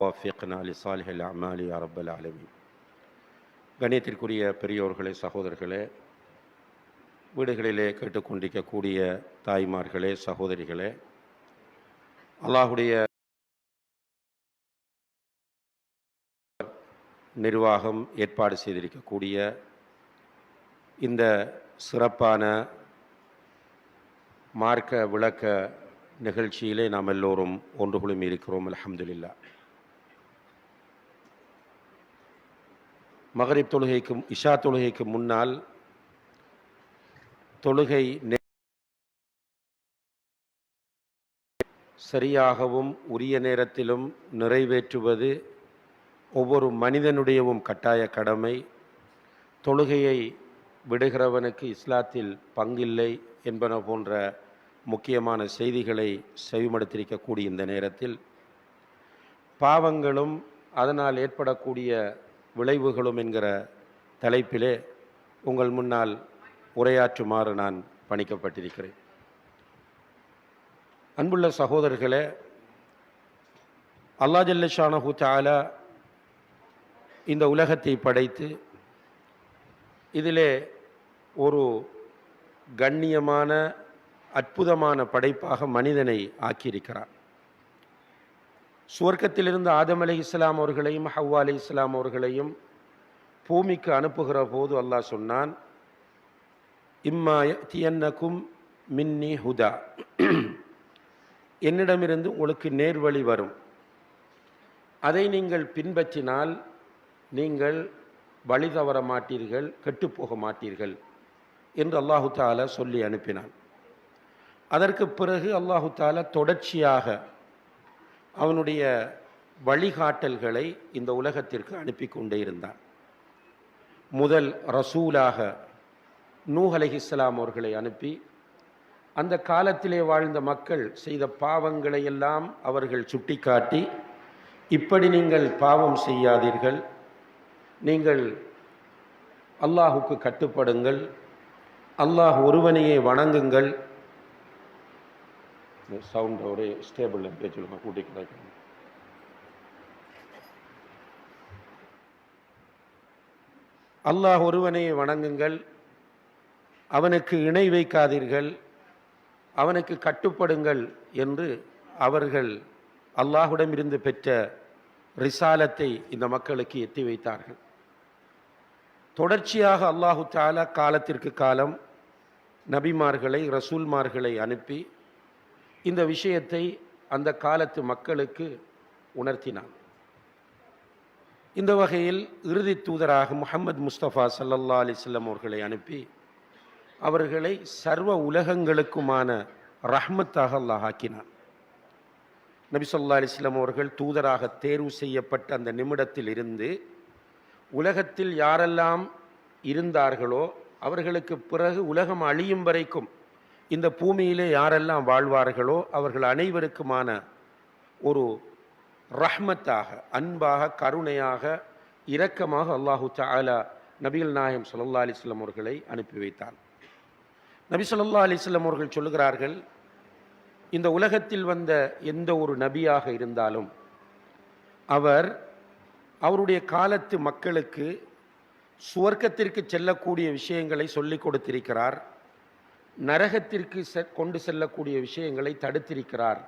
வாஃபிக்னா லிசாலிஹில் அமாலி யா ரப்பல் ஆலமீன். கண்ணியத்திற்குரிய பெரியோர்களே, சகோதரர்களே, வீடுகளிலே கேட்டுக்கொண்டிருக்கக்கூடிய தாய்மார்களே, சகோதரிகளே, அல்லாஹுடைய நிர்வாகம் ஏற்பாடு செய்திருக்கக்கூடிய இந்த சிறப்பான மார்க்க விளக்க நிகழ்ச்சியிலே நாம் எல்லோரும் ஒன்று குழுமி இருக்கிறோம். அல்ஹம்துலில்லாஹ். மகரிப் தொழுகைக்கும் இஷா தொழுகைக்கு முன்னால் தொழுகை சரியாகவும் உரிய நேரத்திலும் நிறைவேற்றுவது ஒவ்வொரு மனிதனுடையவும் கட்டாய கடமை. தொழுகையை விடுகிறவனுக்கு இஸ்லாத்தில் பங்கில்லை என்பன போன்ற முக்கியமான செய்திகளை செவிமடுத்திருக்கக்கூடிய இந்த நேரத்தில் பாவங்களும் அதனால் ஏற்படக்கூடிய விளைவுகளும் என்கிற தலைப்பிலே உங்கள் முன்னால் உரையாற்றுமாறு நான் பணிக்கப்பட்டிருக்கிறேன். அன்புள்ள சகோதரர்களே, அல்லாஹ் ஜல்ல ஷானஹு தஆலா இந்த உலகத்தை படைத்து இதிலே ஒரு கண்ணியமான அற்புதமான படைப்பாக மனிதனை ஆக்கியிருக்கிறார். சுவர்க்கத்திலிருந்து ஆதம் அலைஹிஸ்ஸலாம் அவர்களையும் ஹவ்வா அலைஹிஸ்ஸலாம் அவர்களையும் பூமிக்கு அனுப்புகிற போது அல்லாஹ் சொன்னான், இம்மா யஅதியன்னகும் மின்னி ஹுதா, என்னிடமிருந்து உங்களுக்கு நேர்வழி வரும், அதை நீங்கள் பின்பற்றினால் நீங்கள் வழி தவற மாட்டீர்கள், கெட்டுப்போக மாட்டீர்கள் என்று அல்லாஹு தஆலா சொல்லி அனுப்பினான். அதற்கு பிறகு அல்லாஹு தஆலா தொடர்ச்சியாக அவனுடைய வழிகாட்டல்களை இந்த உலகத்திற்கு அனுப்பி கொண்டே இருந்தான். முதல் ரசூலாக நூஹ் அலைஹிஸ்ஸலாம் அவர்களை அனுப்பி அந்த காலத்திலே வாழ்ந்த மக்கள் செய்த பாவங்களை எல்லாம் அவர்கள் சுட்டிக்காட்டி, இப்படி நீங்கள் பாவம் செய்யாதீர்கள், நீங்கள் அல்லாஹுக்கு கட்டுப்படுங்கள், அல்லாஹ் ஒருவனையே வணங்குங்கள். சவுண்ட் ஒரே ஸ்டேபிள் சொல்லுங்க, கூட்டிக்கிட்டு அல்லாஹ் ஒருவனையே வணங்குங்கள், அவனுக்கு இணை வைக்காதீர்கள், அவனுக்கு கட்டுப்படுங்கள் என்று அவர்கள் அல்லாஹுடமிருந்து பெற்ற ரிசாலத்தை இந்த மக்களுக்கு எத்தி வைத்தார்கள். தொடர்ச்சியாக அல்லாஹு தஆலா காலத்திற்கு காலம் நபிமார்களை, ரசூல்மார்களை அனுப்பி இந்த விஷயத்தை அந்த காலத்து மக்களுக்கு உணர்த்தினான். இந்த வகையில் இறுதி தூதராக முஹம்மது முஸ்தபா ஸல்லல்லாஹு அலைஹி வஸல்லம் அவர்களை அனுப்பி அவர்களை சர்வ உலகங்களுக்குமான ரஹ்மத்தாக அல்லாஹ் ஆக்கினான். நபி ஸல்லல்லாஹு அலைஹி வஸல்லம் அவர்கள் தூதராக தேர்வு செய்யப்பட்ட அந்த நிமிடத்தில் இருந்து உலகத்தில் யாரெல்லாம் இருந்தார்களோ அவர்களுக்கு பிறகு உலகம் அழியும் வரைக்கும் இந்த பூமியிலே யாரெல்லாம் வாழ்வார்களோ அவர்கள் அனைவருக்குமான ஒரு ரஹ்மத்தாக, அன்பாக, கருணையாக, இரக்கமாக அல்லாஹு தஆலா நபிகள் நாயகம் ஸல்லல்லாஹு அலைஹி வஸல்லம் அவர்களை அனுப்பி வைத்தான். நபி ஸல்லல்லாஹு அலைஹி வஸல்லம் அவர்கள் சொல்லுகிறார்கள், இந்த உலகத்தில் வந்த எந்த ஒரு நபியாக இருந்தாலும் அவர் அவருடைய காலத்து மக்களுக்கு சுவர்க்கத்திற்கு செல்லக்கூடிய விஷயங்களை சொல்லிக் கொடுத்திருக்கிறார், நரகத்திற்கு கொண்டு செல்லக்கூடிய விஷயங்களை தடுத்திருக்கிறார்.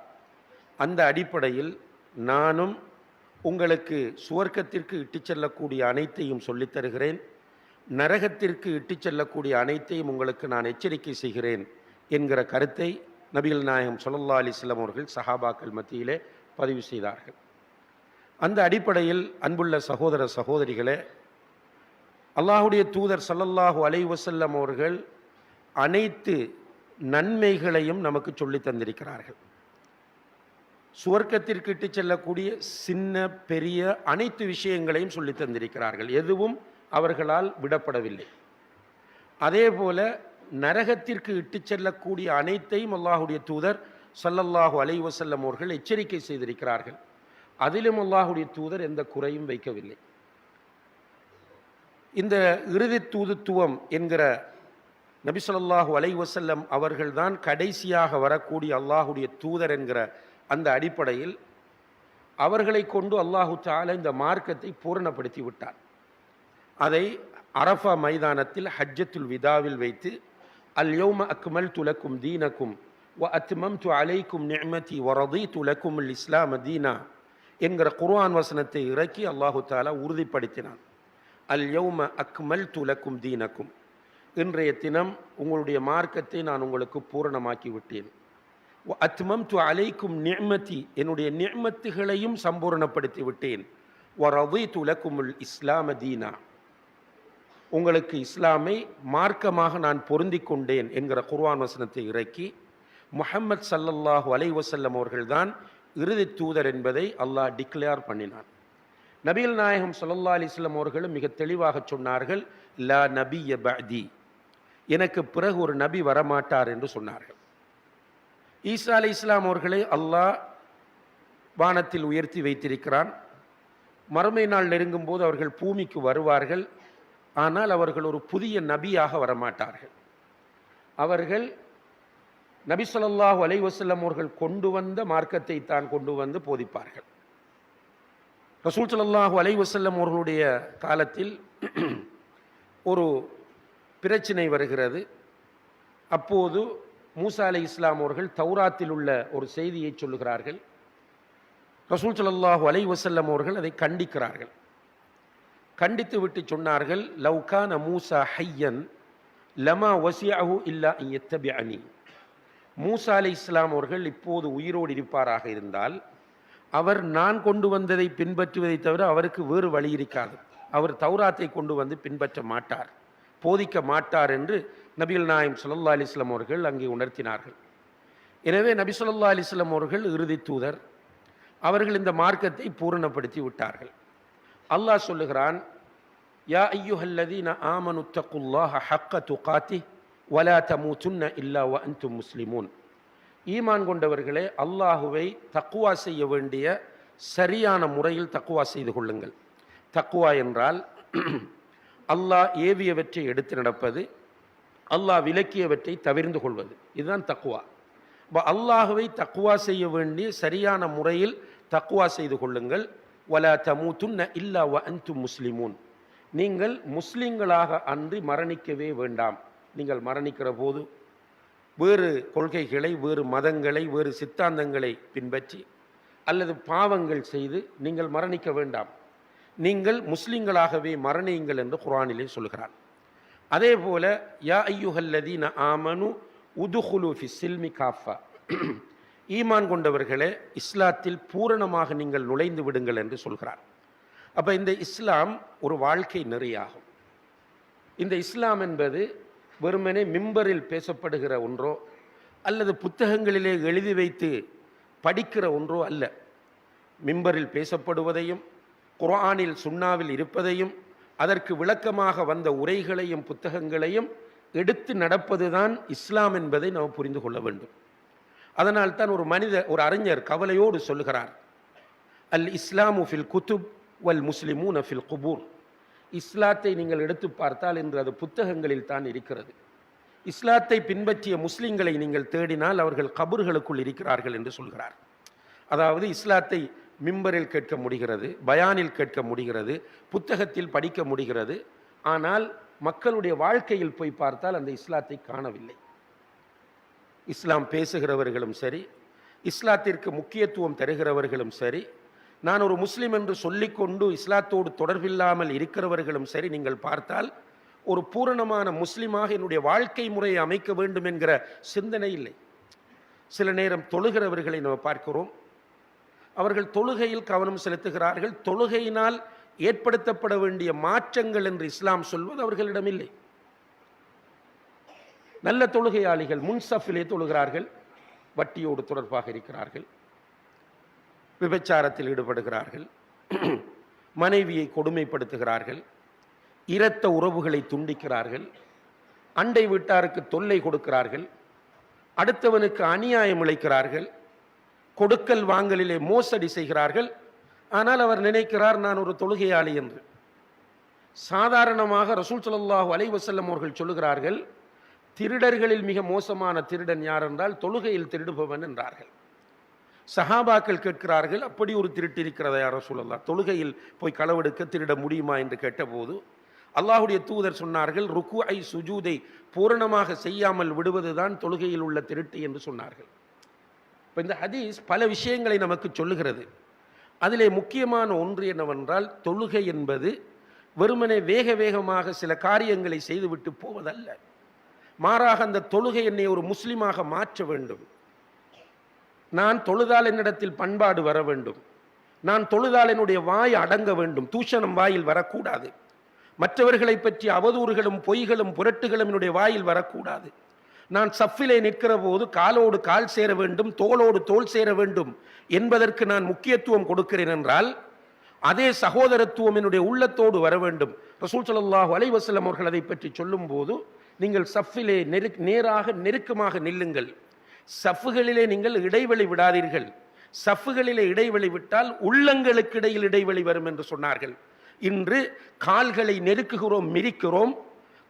அந்த அடிப்படையில் நானும் உங்களுக்கு சுவர்க்கத்திற்கு இட்டுச் செல்லக்கூடிய அனைத்தையும் சொல்லித் தருகிறேன், நரகத்திற்கு இட்டுச் செல்லக்கூடிய அனைத்தையும் உங்களுக்கு நான் எச்சரிக்கை செய்கிறேன் என்கிற கருத்தை நபிகள் நாயகம் ஸல்லல்லாஹு அலைஹி வஸல்லம் அவர்கள் சஹாபாக்கள் மத்தியிலே பதிவு செய்தார்கள். அந்த அடிப்படையில் அன்புள்ள சகோதர சகோதரிகளே, அல்லாஹுடைய தூதர் ஸல்லல்லாஹு அலைஹி வஸல்லம் அவர்கள் அனைத்து நன்மைகளையும் நமக்கு சொல்லி தந்திருக்கிறார்கள். சுவர்க்கத்திற்கு இட்டு செல்லக்கூடிய சின்ன பெரிய அனைத்து விஷயங்களையும் சொல்லி தந்திருக்கிறார்கள். எதுவும் அவர்களால் விடப்படவில்லை. அதே போல நரகத்திற்கு இட்டு செல்லக்கூடிய அனைத்தையும் அல்லாஹுடைய தூதர் ஸல்லல்லாஹு அலைஹி வஸல்லம் அவர்கள் எச்சரிக்கை செய்திருக்கிறார்கள். அதிலும் அல்லாஹுடைய தூதர் எந்த குறையும் வைக்கவில்லை. இந்த இறுதி தூதுத்துவம் என்கிற நபி ஸல்லல்லாஹு அலைஹி வஸல்லம் அவர்கள்தான் கடைசியாக வரக்கூடிய அல்லாஹுடைய தூதர் என்கிற அந்த அடிப்படையில் அவர்களை கொண்டு அல்லாஹு தஆலா இந்த மார்க்கத்தை பூரணப்படுத்தி விட்டார். அதை அரஃபா மைதானத்தில் ஹஜ்ஜத்துல் விதாவில் வைத்து அல் யௌம அக்மல்து லக்கும் தீனக்கும் வ அத்மம்து அலைக்கும் நிஅமதி வ ரதீது லக்கும் அல் இஸ்லாம தீனா என்கிற குர்ஆன் வசனத்தை இறக்கி அல்லாஹு தஆலா உறுதிப்படுத்தினான். அல் யௌம அக்மல்து லக்கும் தீனக்கும், இன்றைய தினம் உங்களுடைய மார்க்கத்தை நான் உங்களுக்கு பூரணமாக்கி விட்டேன். வ அத்மம்து அலைக்கும் நிஅமதி, என்னுடைய நிஅமத்துகளையும் சம்பூரணப்படுத்தி விட்டேன். வ ரதீது லக்கும் அல் இஸ்லாம தீனா, உங்களுக்கு இஸ்லாமை மார்க்கமாக நான் பொருந்தி கொண்டேன் என்கிற குர்ஆன் வசனத்தை இறக்கி முஹம்மது ஸல்லல்லாஹு அலைஹி வஸல்லம் அவர்கள்தான் இறுதி தூதர் என்பதை அல்லாஹ் டிக்ளேர் பண்ணினான். நபிகள் நாயகம் ஸல்லல்லாஹு அலைஹி வஸல்லம் அவர்களும் மிக தெளிவாக சொன்னார்கள், லா நபிய பஅதி, எனக்கு பிறகு ஒரு நபி வரமாட்டார் என்று சொன்னார்கள். ஈசா அலைஹிஸ்ஸலாம் அவர்களை அல்லாஹ் வானத்தில் உயர்த்தி வைத்திருக்கிறான். மறுமை நாள் நெருங்கும் போது அவர்கள் பூமிக்கு வருவார்கள். ஆனால் அவர்கள் ஒரு புதிய நபியாக வரமாட்டார்கள். அவர்கள் நபி ஸல்லல்லாஹு அலைஹி வஸல்லம் அவர்கள் கொண்டு வந்த மார்க்கத்தை தான் கொண்டு வந்து போதிப்பார்கள். ரசூல் ஸல்லல்லாஹு அலைஹி வஸல்லம் அவர்களுடைய காலத்தில் ஒரு பிரச்சனை வருகிறது. அப்போது மூசா அலைஹிஸ்ஸலாம் அவர்கள் தௌராத்தில் உள்ள ஒரு செய்தியை சொல்லுகிறார்கள். ரசூல் ஸல்லல்லாஹு அலைஹி வஸல்லம் அவர்கள் அதை கண்டிக்கிறார்கள். கண்டித்து விட்டு சொன்னார்கள், லவ்கான மூசா ஹையன் லமா வசியஹு இல்லா அன் யத்தபிஅனி, மூசா அலைஹிஸ்ஸலாம் அவர்கள் இப்போது உயிரோடு இருப்பாராக இருந்தால் அவர் நான் கொண்டு வந்ததை பின்பற்றுவதை தவிர அவருக்கு வேறு வழி இருக்காது. அவர் தௌராத்தை கொண்டு வந்து பின்பற்ற மாட்டார், போதிக்க மாட்டார் என்று நபிகள் நாயகம் ஸல்லல்லாஹு அலைஹி வஸல்லம் அவர்கள் அங்கே உணர்த்தினார்கள். எனவே நபி ஸல்லல்லாஹு அலைஹி வஸல்லம் அவர்கள் இறுதி தூதர். அவர்கள் இந்த மார்க்கத்தை பூரணப்படுத்தி விட்டார்கள். அல்லாஹ் சொல்லுகிறான், யா அய்யுஹல்லதீன ஆமனு தக்குல்லாஹ ஹக்க துகாத்திஹ் வலா தமூதுன்ன இல்லா வ அன்தும் முஸ்லிமூன், ஈமான் கொண்டவர்களே அல்லாஹுவை தக்குவா செய்ய வேண்டிய சரியான முறையில் தக்குவா செய்து கொள்ளுங்கள். தக்குவா என்றால் அல்லாஹ் ஏவியவற்றை எடுத்து நடப்பது, அல்லாஹ் விலக்கியவற்றை தவிர்ந்து கொள்வது, இதுதான் தக்குவா. அல்லாஹுவை தக்குவா செய்ய வேண்டிய சரியான முறையில் தக்குவா செய்து கொள்ளுங்கள். வலா தமூதுன்ன இல்லா வ அன்தும் முஸ்லிமூன், நீங்கள் முஸ்லிம்களாக அன்றி மரணிக்கவே வேண்டாம். நீங்கள் மரணிக்கிற போது வேறு கொள்கைகளை, வேறு மதங்களை, வேறு சித்தாந்தங்களை பின்பற்றி அல்லது பாவங்கள் செய்து நீங்கள் மரணிக்க வேண்டாம். நீங்கள் முஸ்லிம்களாகவே மரணியுங்கள் என்று குர்ஆனிலே சொல்கிறான். அதே போல யா அய்யுஹல்லதீன ஆமனு உதுகுலு ஃபிஸ் சில்மி காஃபா, ஈமான் கொண்டவர்களே இஸ்லாத்தில் பூரணமாக நீங்கள் நுழைந்து விடுங்கள் என்று சொல்கிறார். அப்போ இந்த இஸ்லாம் ஒரு வாழ்க்கை நெறியாகும். இந்த இஸ்லாம் என்பது வெறுமனே மிம்பரில் பேசப்படுகிற ஒன்றோ அல்லது புத்தகங்களிலே எழுதி வைத்து படிக்கிற ஒன்றோ அல்ல. மிம்பரில் பேசப்படுவதையும் குர்ஆனில் சுன்னாவில் இருப்பதையும் அதற்கு விளக்கமாக வந்த உரைகளையும் புத்தகங்களையும் எடுத்து நடப்பதுதான் இஸ்லாம் என்பதை நாம் புரிந்து கொள்ள வேண்டும். அதனால் தான் ஒரு அறிஞர் கவலையோடு சொல்லுகிறார், அல் இஸ்லாமு ஃபில் குத்துப் வல் முஸ்லிமூன ஃபில் குபூர், இஸ்லாத்தை நீங்கள் எடுத்து பார்த்தால் இன்று அது புத்தகங்களில் தான் இருக்கிறது. இஸ்லாத்தை பின்பற்றிய முஸ்லிம்களை நீங்கள் தேடினால் அவர்கள் கபர்களுக்குள் இருக்கிறார்கள் என்று சொல்கிறார். அதாவது இஸ்லாத்தை மிம்பரில் கேட்க முடிகிறது, பயானில் கேட்க முடிகிறது, புத்தகத்தில் படிக்க முடிகிறது. ஆனால் மக்களுடைய வாழ்க்கையில் போய் பார்த்தால் அந்த இஸ்லாத்தை காணவில்லை. இஸ்லாம் பேசுகிறவர்களும் சரி, இஸ்லாத்திற்கு முக்கியத்துவம் தருகிறவர்களும் சரி, நான் ஒரு முஸ்லிம் என்று சொல்லிக்கொண்டு இஸ்லாத்தோடு தொடர்பில்லாமல் இருக்கிறவர்களும் சரி, நீங்கள் பார்த்தால் ஒரு பூரணமான முஸ்லிமாக என்னுடைய வாழ்க்கை முறையை அமைக்க வேண்டும் என்கிற சிந்தனை இல்லை. சில நேரம் தொழுகிறவர்களை நாம் பார்க்கிறோம், அவர்கள் தொழுகையில் கவனம் செலுத்துகிறார்கள். தொழுகையினால் ஏற்படுத்தப்பட வேண்டிய மாற்றங்கள் என்று இஸ்லாம் சொல்வது அவர்களிடம் இல்லை. நல்ல தொழுகையாளிகள் முன்சஃபிலே தொழுகிறார்கள், வட்டியோடு தொடர்பாக இருக்கிறார்கள், விபச்சாரத்தில் ஈடுபடுகிறார்கள், மனைவியை கொடுமைப்படுத்துகிறார்கள், இரத்த உறவுகளை துண்டிக்கிறார்கள், அண்டை வீட்டாருக்கு தொல்லை கொடுக்கிறார்கள், அடுத்தவனுக்கு அநியாயம் இழைக்கிறார்கள், கொடுக்கல் வாங்கலிலே மோசடி செய்கிறார்கள். ஆனால் அவர் நினைக்கிறார் நான் ஒரு தொழுகையாளி என்று. சாதாரணமாக ரசூல் ஸல்லல்லாஹு அலைஹி வஸல்லம் அவர்கள் சொல்லுகிறார்கள், திருடர்களில் மிக மோசமான திருடன் யார் என்றால் தொழுகையில் திருடுபவன் என்றார்கள். சஹாபாக்கள் கேட்கிறார்கள், அப்படி ஒரு திருட்டு இருக்கிறதா யா ரசூலல்லாஹ், தொழுகையில் போய் களவெடுக்க திருட முடியுமா என்று கேட்டபோது அல்லாஹ்வுடைய தூதர் சொன்னார்கள், ருக்குஐ சுஜூதை பூரணமாக செய்யாமல் விடுவதுதான் தொழுகையில் உள்ள திருட்டு என்று சொன்னார்கள். இப்போ இந்த ஹதீஸ் பல விஷயங்களை நமக்கு சொல்லுகிறது. அதிலே முக்கியமான ஒன்று என்னவென்றால், தொழுகை என்பது வெறுமனே வேக வேகமாக சில காரியங்களை செய்துவிட்டு போவதல்ல. மாறாக அந்த தொழுகை என்னை ஒரு முஸ்லிமாக மாற்ற வேண்டும். நான் தொழுதால் என்னிடத்தில் பண்பாடு வர வேண்டும். நான் தொழுதால் என்னுடைய வாய் அடங்க வேண்டும். தூஷணம் வாயில் வரக்கூடாது. மற்றவர்களை பற்றி அவதூறுகளும் பொய்களும் புரட்டுகளும் என்னுடைய வாயில் வரக்கூடாது. நான் சஃபிலே நிற்கிற போது காலோடு கால் சேர வேண்டும், தோளோடு தோள் சேர வேண்டும் என்பதற்கு நான் முக்கியத்துவம் கொடுக்கிறேன் என்றால், அதே சகோதரத்துவம் என்னுடைய உள்ளத்தோடு வர வேண்டும். ரசூல் ஸல்லல்லாஹு அலைஹி வஸல்லம் அவர்கள் அதை பற்றி சொல்லும் போது, நீங்கள் சஃபிலே நேராக நெருக்கமாக நில்லுங்கள், சஃப்புகளிலே நீங்கள் இடைவெளி விடாதீர்கள், சஃப்புகளிலே இடைவெளி விட்டால் உள்ளங்களுக்கு இடையில் இடைவெளி வரும் என்று சொன்னார்கள். இன்று கால்களை நெருக்குகிறோம், மிரிக்கிறோம்,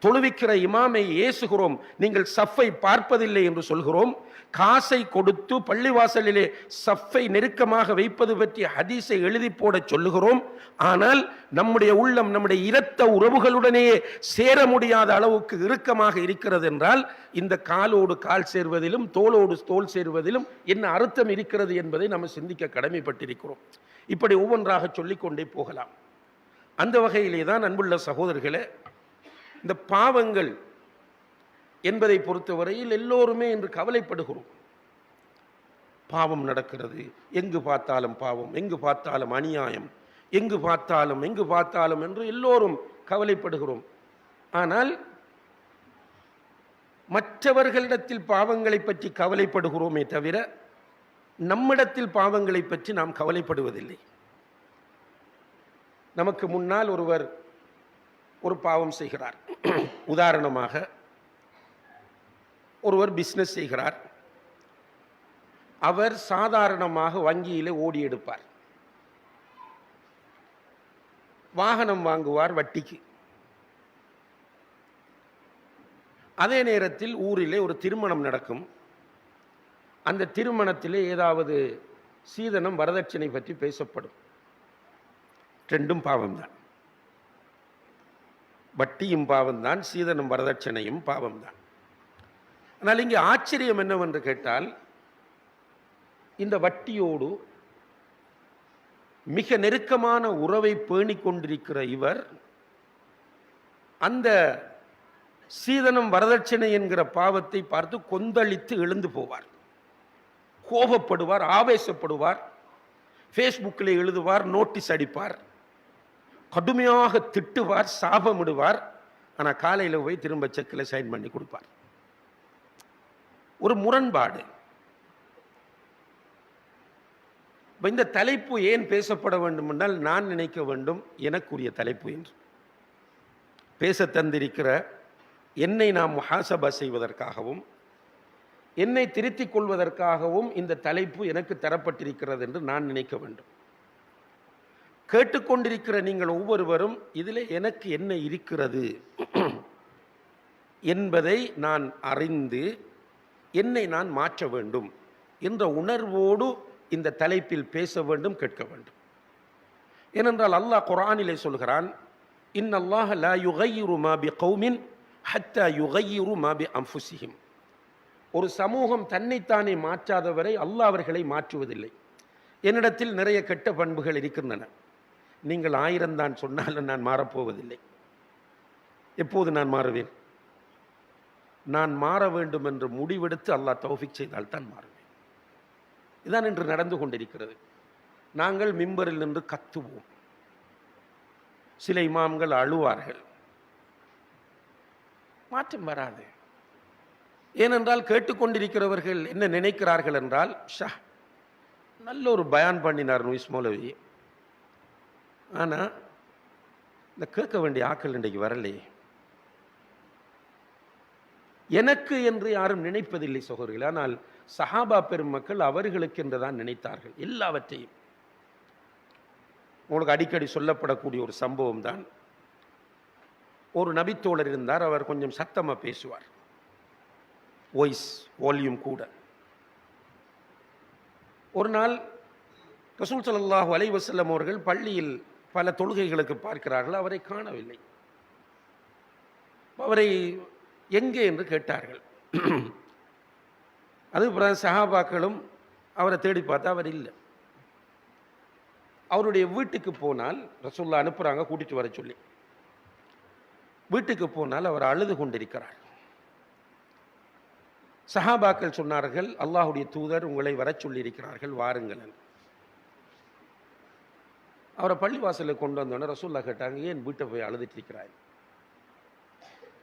தொழுவிக்கிற இமாமை ஏசுகிறோம், நீங்கள் சஃப்பை பார்ப்பதில்லை என்று சொல்கிறோம். காசை கொடுத்து பள்ளிவாசலிலே சஃப்பை நெருக்கமாக வைப்பது பற்றி ஹதீஸை எழுதி போட சொல்லுகிறோம். ஆனால் நம்முடைய உள்ளம் நம்முடைய இரத்த உறவுகளுடனேயே சேர முடியாத அளவுக்கு இறுக்கமாக இருக்கிறது என்றால், இந்த காலோடு கால் சேர்வதிலும் தோளோடு தோள் சேர்வதிலும் என்ன அர்த்தம் இருக்கிறது என்பதை நம்ம சிந்திக்க கடமைப்பட்டிருக்கிறோம். இப்படி ஒவ்வொன்றாக சொல்லிக்கொண்டே போகலாம். அந்த வகையிலே தான் அன்புள்ள சகோதரர்களே, இந்த பாவங்கள் என்பதை பொறுத்தவரையில் எல்லோருமே இன்று கவலைப்படுகிறோம். பாவம் நடக்கிறது, எங்கு பார்த்தாலும் பாவம், எங்கு பார்த்தாலும் அநியாயம், எங்கு பார்த்தாலும் என்று எல்லோரும் கவலைப்படுகிறோம். ஆனால் மற்றவர்களிடத்தில் பாவங்களை பற்றி கவலைப்படுகிறோமே தவிர நம்மிடத்தில் பாவங்களை பற்றி நாம் கவலைப்படுவதில்லை. நமக்கு முன்னால் ஒருவர் ஒரு பாவம் செய்கிறார். உதாரணமாக ஒருவர் பிஸ்னஸ் செய்கிறார். அவர் சாதாரணமாக வங்கியிலே ஓடி எடுப்பார், வாகனம் வாங்குவார் வட்டிக்கு. அதே நேரத்தில் ஊரிலே ஒரு திருமணம் நடக்கும். அந்த திருமணத்திலே ஏதாவது சீதனம் வரதட்சணை பற்றி பேசப்படும். ரெண்டும் பாவம்தான். வட்டியும் பாவம்தான், சீதனம் வரதட்சணையும் பாவம்தான். ஆனால் இங்கே ஆச்சரியம் என்னவென்று கேட்டால், இந்த வட்டியோடு மிக நெருக்கமான உறவை பேணிக் கொண்டிருக்கிற இவர் அந்த சீதனம் வரதட்சணை என்கிற பாவத்தை பார்த்து கொந்தளித்து எழுந்து போவார், கோபப்படுவார், ஆவேசப்படுவார், ஃபேஸ்புக்கில் எழுதுவார், நோட்டீஸ் அடிப்பார், கடுமையாக திட்டுவார், சாபமிடுவார். ஆனால் காலையில் போய் திரும்ப செக்கில் சைன் பண்ணி கொடுப்பார். ஒரு முரண்பாடு. இந்த தலைப்பு ஏன் பேசப்பட வேண்டும் என்றால், நான் நினைக்க வேண்டும் எனக்குரிய தலைப்பு என்று. பேச தந்திருக்கிற என்னை நாம் முஹாசபா செய்வதற்காகவும் என்னை திருத்திக் கொள்வதற்காகவும் இந்த தலைப்பு எனக்கு தரப்பட்டிருக்கிறது என்று நான் நினைக்க வேண்டும். கேட்டுக்கொண்டிருக்கிற நீங்கள் ஒவ்வொருவரும் இதில் எனக்கு என்ன இருக்கிறது என்பதை நான் அறிந்து என்னை நான் மாற்ற வேண்டும் என்ற உணர்வோடு இந்த தலைப்பில் பேச வேண்டும், கேட்க வேண்டும். ஏனென்றால் அல்லாஹ் குர்ஆனிலே சொல்கிறான், இன்னல்லாஹ லா யுகையிரு மா பிகௌமின் ஹத்தா யுகையிரு மா பிஅன்ஃபுஸிஹிம். ஒரு சமூகம் தன்னைத்தானே மாற்றாதவரை அல்லாஹ் அவர்களை மாற்றுவதில்லை. என்னிடத்தில் நிறைய கெட்ட பண்புகள் இருக்கின்றன. நீங்கள் 1000 தான் சொன்னாலும் நான் மாறப்போவதில்லை. எப்போது நான் மாறுவேன்? நான் மாற வேண்டும் என்று முடிவெடுத்து அல்லாஹ் தௌஃபீக் செய்தால் தான் மாறுவேன். இதுதான் இன்று நடந்து கொண்டிருக்கிறது. நாங்கள் மிம்பரில் நின்று கத்துவோம், சில இமாம்கள் அழுவார்கள், மாற்றம் வராது. ஏனென்றால் கேட்டுக்கொண்டிருக்கிறவர்கள் என்ன நினைக்கிறார்கள் என்றால், ஷா நல்ல ஒரு பயான் பண்ணினார் நுயிஸ் மௌலவி, ஆனால் இந்த கேட்க வேண்டிய ஆக்கள் இன்றைக்கு வரலையே. எனக்கு என்று யாரும் நினைப்பதில்லை சகோதரர்கள். ஆனால் சஹாபா பெருமக்கள் அவர்களுக்கு என்றுதான் நினைத்தார்கள் எல்லாவற்றையும். உங்களுக்கு அடிக்கடி சொல்லப்படக்கூடிய ஒரு சம்பவம் தான். ஒரு நபித்தோழர் இருந்தார். அவர் கொஞ்சம் சத்தமாக பேசுவார், வால்யூம் கூட. ஒரு நாள் ரசூல் ஸல்லல்லாஹு அலைஹி வஸல்லம் அவர்கள் பள்ளியில் பல தொழுகைகளுக்கு பார்க்கிறார்கள், அவரை காணவில்லை. அவரை எங்கே என்று கேட்டார்கள். அது சஹாபாக்களும் அவரை தேடி பார்த்தா அவர் இல்லை. அவருடைய வீட்டுக்கு போனால் ரசூலுல்லாஹ் அனுப்புகிறாங்க கூட்டிட்டு வர சொல்லி. வீட்டுக்கு போனால் அவர் அழுது கொண்டிருக்கிறார். சஹாபாக்கள் சொன்னார்கள், அல்லாஹ்வுடைய தூதர் உங்களை வர சொல்லியிருக்கிறார்கள், வாருங்கள். அவரை பள்ளிவாசலுக்கு கொண்டு வந்தோடனே ரசூலுல்லாஹ் கேட்டாங்க, ஏன் வீட்டை போய் அழுதுட்டு இருக்கிறார்?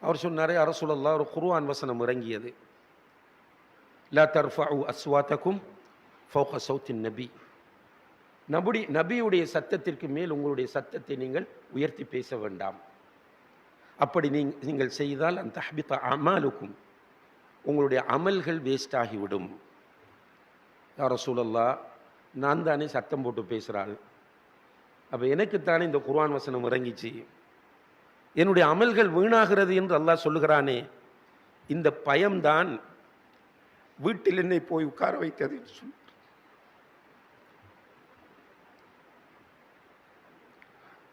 அவர் சொன்னார், யா ரசூலல்லாஹ், ஒரு குர்ஆன் வசனம் இறங்கியது, லா தர்ஃபஉ அஸ்வாத்தகும் ஃபௌக ஸௌத்தின் நபி. நபியுடைய சத்தத்திற்கு மேல் உங்களுடைய சத்தத்தை நீங்கள் உயர்த்தி பேச வேண்டாம். அப்படி நீங்கள் செய்தால் அந்த தஹ்பித அமாலுக்கும், உங்களுடைய அமல்கள் வேஸ்ட் ஆகிவிடும். யா ரசூலல்லாஹ், நான் தானே சத்தம் போட்டு பேசுகிறாள், அப்போ எனக்குத்தானே இந்த குர்ஆன் வசனம் இறங்கிச்சு, என்னுடைய அமல்கள் வீணாகிறது என்று அல்லாஹ் சொல்லுகிறானே, இந்த பயம்தான் வீட்டில் என்னை போய் உட்கார வைத்தது என்று சொன்னார்.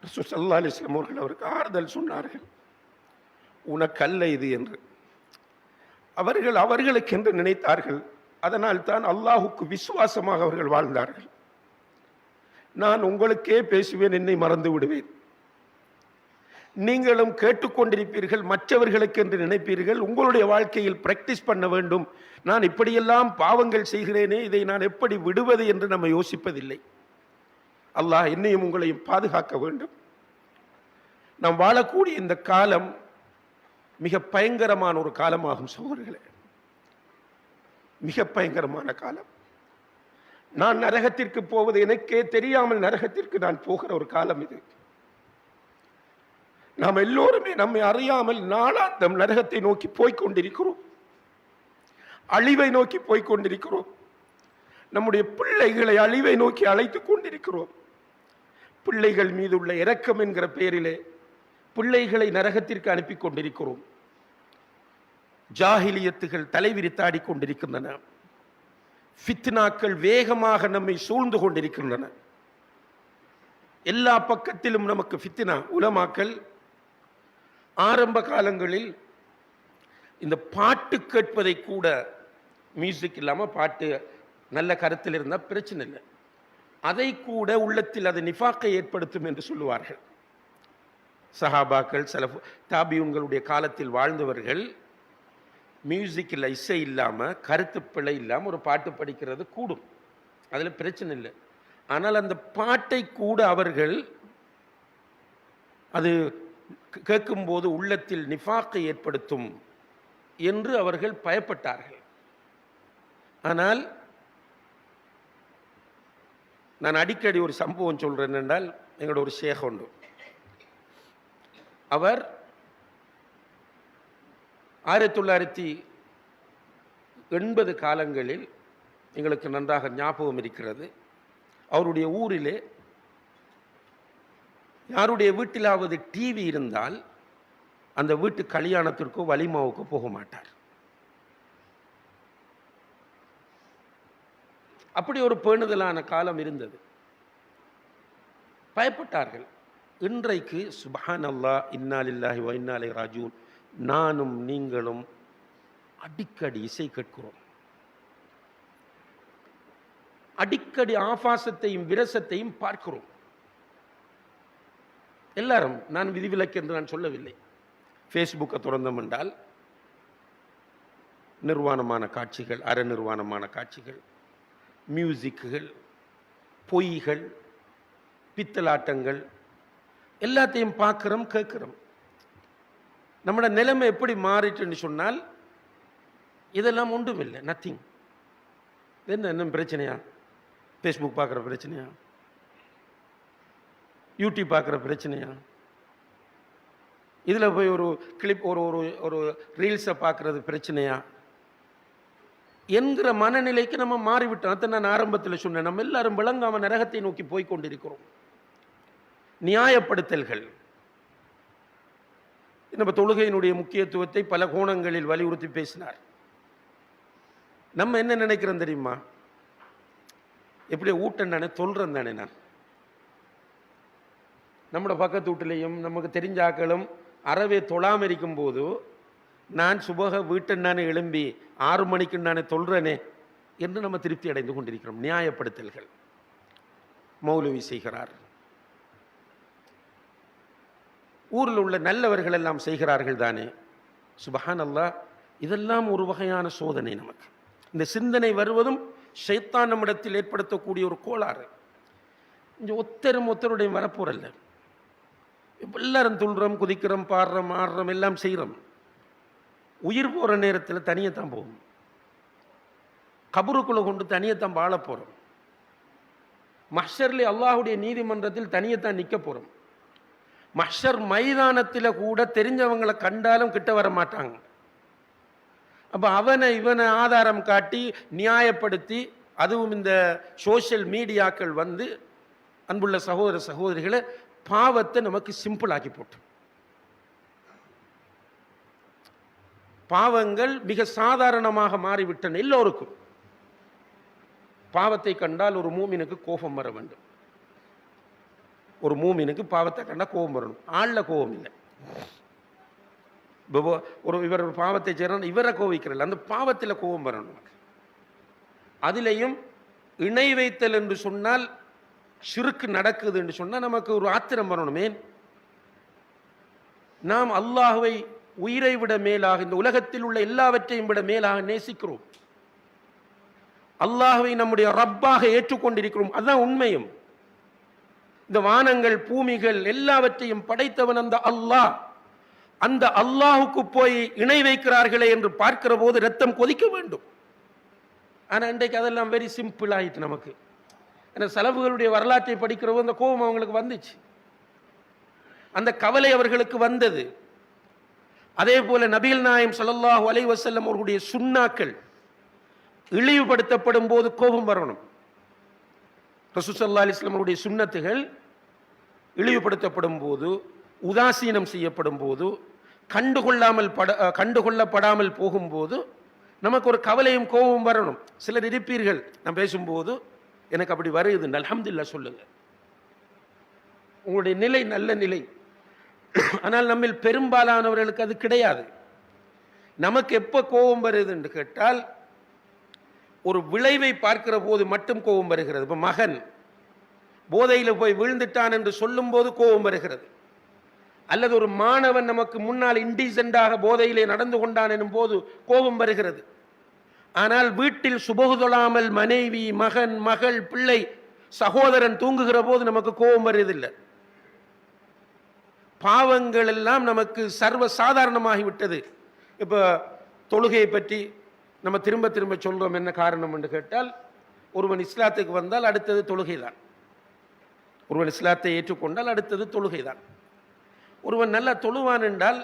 ரசூல் ஸல்லல்லாஹு அலைஹி வஸல்லம் அவர்கள் அவருக்கு ஆறுதல் சொன்னார்கள், உனக்கல்ல இது என்று. அவர்கள் அவர்களுக்கென்று நினைத்தார்கள். அதனால் தான் அல்லாஹுக்கு விசுவாசமாக அவர்கள் வாழ்ந்தார்கள். நான் உங்களுக்கே பேசுவேன், என்னை மறந்து விடுவேன். நீங்களும் கேட்டுக்கொண்டிருப்பீர்கள், மற்றவர்களுக்கு என்று நினைப்பீர்கள். உங்களுடைய வாழ்க்கையில் பிராக்டிஸ் பண்ண வேண்டும். நான் இப்படியெல்லாம் பாவங்கள் செய்கிறேனே, இதை நான் எப்படி விடுவது என்று நம்ம யோசிப்பதில்லை. அல்லாஹ் என்னையும் உங்களையும் பாதுகாக்க வேண்டும். நாம் வாழக்கூடிய இந்த காலம் மிக பயங்கரமான ஒரு காலமாகும் சகோதரர்களே, மிக பயங்கரமான காலம். நான் நரகத்திற்கு போவது எனக்கே தெரியாமல் நரகத்திற்கு நான் போகிற ஒரு காலம் இது. நாம் எல்லோருமே நம்மை அறியாமல் நாளாந்தம் நரகத்தை நோக்கி போய்கொண்டிருக்கிறோம், அழிவை நோக்கி போய்கொண்டிருக்கிறோம். நம்முடைய பிள்ளைகளை அழிவை நோக்கி அழைத்துக் கொண்டிருக்கிறோம். பிள்ளைகள் மீது உள்ள இரக்கம் என்கிற பெயரிலே பிள்ளைகளை நரகத்திற்கு அனுப்பி கொண்டிருக்கிறோம். ஜாஹிலியத்துகள் தலைவிரித்தாடி கொண்டிருக்கின்றன. ஃபித்னாக்கள் வேகமாக நம்மை சூழ்ந்து கொண்டிருக்கின்றன. எல்லா பக்கத்திலும் நமக்கு ஃபித்னா. உலமாக்கள் ஆரம்ப காலங்களில் இந்த பாட்டு கேட்பதை கூட, மியூசிக் இல்லாமல் பாட்டு நல்ல கருத்தில் இருந்தால் பிரச்சனை இல்லை, அதை கூட உள்ளத்தில் அது நிஃபாக்கை ஏற்படுத்தும் என்று சொல்லுவார்கள். சஹாபாக்கள், சலஃப், தாபியூன்களுடைய காலத்தில் வாழ்ந்தவர்கள் மியூசிக்கில் இசை இல்லாமல், கருத்து பிழை இல்லாமல் ஒரு பாட்டு படிக்கிறது கூடும், அதில் பிரச்சனை இல்லை. ஆனால் அந்த பாட்டை கூட அவர்கள் அது கேட்கும்போது உள்ளத்தில் நிஃபாக்கை ஏற்படுத்தும் என்று அவர்கள் பயப்பட்டார்கள். ஆனால் நான் அடிக்கடி ஒரு சம்பவம் சொல்கிறேன் என்றால், எங்களோட ஒரு ஷேக் உண்டு. அவர் 1980 காலங்களில் எங்களுக்கு நன்றாக ஞாபகம் இருக்கிறது. அவருடைய ஊரிலே யாருடைய வீட்டிலாவது டிவி இருந்தால் அந்த வீட்டு கல்யாணத்திற்கோ வலிமாவுக்கோ போக மாட்டார். அப்படி ஒரு பேணுதலான காலம் இருந்தது. பயப்பட்டார்கள். இன்றைக்கு சுப்ஹானல்லாஹ், இன்னா லில்லாஹி வ இன்னா இலைஹி ராஜிஊன், நானும் நீங்களும் அடிக்கடி இசை கேட்கிறோம். அடிக்கடி ஆபாசத்தையும் விரசத்தையும் பார்க்கிறோம். எல்லாரும், நான் விதிவிலக்கு என்று நான் சொல்லவில்லை. ஃபேஸ்புக்கை திறந்தோம் என்றால் நிர்வாணமான காட்சிகள், அரை நிர்வாணமான காட்சிகள், மியூசிக்குகள், பொய்கள், பித்தலாட்டங்கள் எல்லாத்தையும் பார்க்கிறோம், கேட்கிறோம். நம்மளோட நிலைமை எப்படி மாறிட்டுன்னு சொன்னால், இதெல்லாம் ஒன்றும் இல்லை, நத்திங். என்ன பிரச்சனையா? ஃபேஸ்புக் பார்க்குற பிரச்சனையா? யூடியூப் பார்க்குற பிரச்சனையா? இதில் போய் ஒரு கிளிப், ஒரு ஒரு ரீல்ஸை பார்க்குறது பிரச்சனையா என்கிற மனநிலைக்கு நம்ம மாறிவிட்டோம். அதை நான் ஆரம்பத்தில் சொன்னேன். நம்ம எல்லாரும் விளங்காம நரகத்தை நோக்கி போய் கொண்டிருக்கிறோம். நியாயப்படுத்தல்கள். நம்ம தொழுகையினுடைய முக்கியத்துவத்தை பல கோணங்களில் வலியுறுத்தி பேசினார். நம்ம என்ன நினைக்கிறோம் தெரியுமா? எப்படி ஊட்டன் தானே சொல்கிறேன் தானே நான். நம்மளோட பக்கத்து வீட்டிலையும் நமக்கு தெரிஞ்ச ஆக்களும் அறவே தொழாமல் இருக்கும்போது நான் சுபக வீட்டன் நானே எழும்பி 6 மணிக்கு நானே சொல்கிறேனே என்று நம்ம திருப்தி அடைந்து கொண்டிருக்கிறோம். நியாயப்படுத்தல்கள் மௌலவி செய்கிறார், ஊரில் உள்ள நல்லவர்கள் எல்லாம் செய்கிறார்கள் தானே. சுபஹான் அல்லாஹ், இதெல்லாம் ஒரு வகையான சோதனை நமக்கு. இந்த சிந்தனை வருவதும் ஷைத்தான் நம்மிடத்தில் ஏற்படுத்தக்கூடிய ஒரு கோளாறு. இங்கே ஒத்தருடைய வரப்போறல்ல, எல்லாரும் துள்ளுறோம், குதிக்கிறோம், பாடுறோம், ஆடுறோம், எல்லாம் செய்கிறோம். உயிர் போகிற நேரத்தில் தனியத்தான் போகும். கபருக்குள்ள கொண்டு தனியத்தான் வாழ போகிறோம். மஹ்ஷர்ல அல்லாஹுடைய நீதிமன்றத்தில் தனியத்தான் நிற்க போகிறோம். மஹ்ஷர் மைதானத்தில் கூட தெரிஞ்சவங்களை கண்டாலும் கிட்ட வர மாட்டாங்க. அப்போ இவனை ஆதாரம் காட்டி நியாயப்படுத்தி, அதுவும் இந்த சோஷியல் மீடியாக்கள் வந்து அன்புள்ள சகோதர சகோதரிகளை பாவத்தை நமக்கு சிம்பிள் ஆக்கி போட்டு, பாவங்கள் மிக சாதாரணமாக மாறிவிட்டன. எல்லோருக்கும் பாவத்தை கண்டால் ஒரு மூமினுக்கு கோபம் வர வேண்டும். ஒரு மூமினுக்கு பாவத்தை கண்டால் கோபம் வரணும். ஆள்ல கோபம் இல்லை. இவர் ஒரு பாவத்தை செய்யணும், இவரை கோபிக்கிறல்ல, அந்த பாவத்தில் கோபம் வரணும். அதிலையும் இணை வைத்தல் என்று சொன்னால், ஷிர்க் நடக்குது என்று சொன்னால் நமக்கு ஒரு ஆத்திரம் வரணும். ஏன்? நாம் அல்லாஹ்வை உயிரை விட மேலாக, இந்த உலகத்தில் உள்ள எல்லாவற்றையும் விட மேலாக நேசிக்கிறோம். அல்லாஹ்வை நம்முடைய ரப்பாக ஏற்றுக்கொண்டிருக்கிறோம். அதுதான் உண்மையும். இந்த வானங்கள் பூமிகள் எல்லாவற்றையும் படைத்தவன் அந்த அல்லாஹ். அந்த அல்லாஹுக்கு போய் இணை வைக்கிறார்களே என்று பார்க்கிற போது ரத்தம் கொதிக்க வேண்டும். ஆனால் இன்றைக்கு அதெல்லாம் வெரி சிம்பிள் ஆயிட்டு நமக்கு. ஏன்னா செலவுகளுடைய வரலாற்றை படிக்கிற போது அந்த கோபம் அவங்களுக்கு வந்துச்சு, அந்த கவலை அவர்களுக்கு வந்தது. அதே போல நபிகள் நாயகம் ஸல்லல்லாஹு அலைஹி வஸல்லம் அவர்களுடைய சுன்னாக்கள் இழிவுபடுத்தப்படும் போது கோபம் வரணும். ரசூல் ஸல்லல்லாஹு அலைஹி வஸல்லம் அவருடைய சுன்னத்துகள் இழிவுபடுத்தப்படும் போது, உதாசீனம் செய்யப்படும் போது, கண்டுகொள்ளப்படாமல் போகும்போது நமக்கு ஒரு கவலையும் கோபம் வரணும். சிலர் இருப்பீர்கள், நான் பேசும்போது எனக்கு அப்படி வருது, அல்ஹம்துலில்லாஹ் சொல்லுங்க, உங்களுடைய நிலை நல்ல நிலை. ஆனால் நம்மில் பெரும்பாலானவர்களுக்கு அது கிடையாது. நமக்கு எப்போ கோபம் வருது என்று கேட்டால், ஒரு விளைவை பார்க்கிற போது மட்டும் கோபம் வருகிறது. இப்போ மகன் போதையில் போய் விழுந்துட்டான் என்று சொல்லும் போது கோபம் வருகிறது. அல்லது ஒரு மாணவன் நமக்கு முன்னால் இன்டீசென்டாக போதையிலே நடந்து கொண்டான் எனும் போது கோபம் வருகிறது. ஆனால் வீட்டில் சுபஹ் தொழாமல் மனைவி, மகன், மகள், பிள்ளை, சகோதரன் தூங்குகிற போது நமக்கு கோபம் வருவதில்லை. பாவங்கள் எல்லாம் நமக்கு சர்வ சாதாரணமாகிவிட்டது. இப்போ தொழுகையை பற்றி நம்ம திரும்ப திரும்ப சொல்றோம். என்ன காரணம் என்று கேட்டால், ஒருவன் இஸ்லாத்துக்கு வந்தால் அடுத்தது தொழுகை தான். ஒருவன் இஸ்லாத்தை ஏற்றுக்கொண்டால் அடுத்தது தொழுகை தான். ஒருவன் நல்லா தொழுவான் என்றால்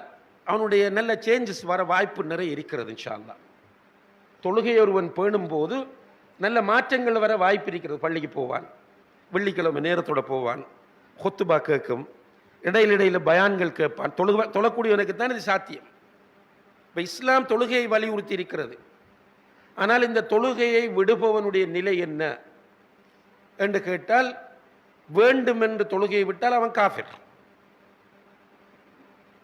அவனுடைய நல்ல சேஞ்சஸ் வர வாய்ப்பு நிறைய இருக்கிறது இன்ஷா அல்லாஹ். தொழுகை ஒருவன் பேணும் போது நல்ல மாற்றங்கள் வர வாய்ப்பு இருக்கிறது. பள்ளிக்கு போவான், வெள்ளிக்கிழமை நேரத்தோட போவான், ஹுத்துபா கேட்கும், இடையில பயான்கள் கேட்பான். தொழக்கூடியவனுக்கு தான் இது சாத்தியம். இப்போ இஸ்லாம் தொழுகையை வலியுறுத்தி இருக்கிறது. ஆனால் இந்த தொழுகையை விடுபவனுடைய நிலை என்ன என்று கேட்டால், வேண்டும் என்று தொழுகையை விட்டால் அவன் காஃபிர்.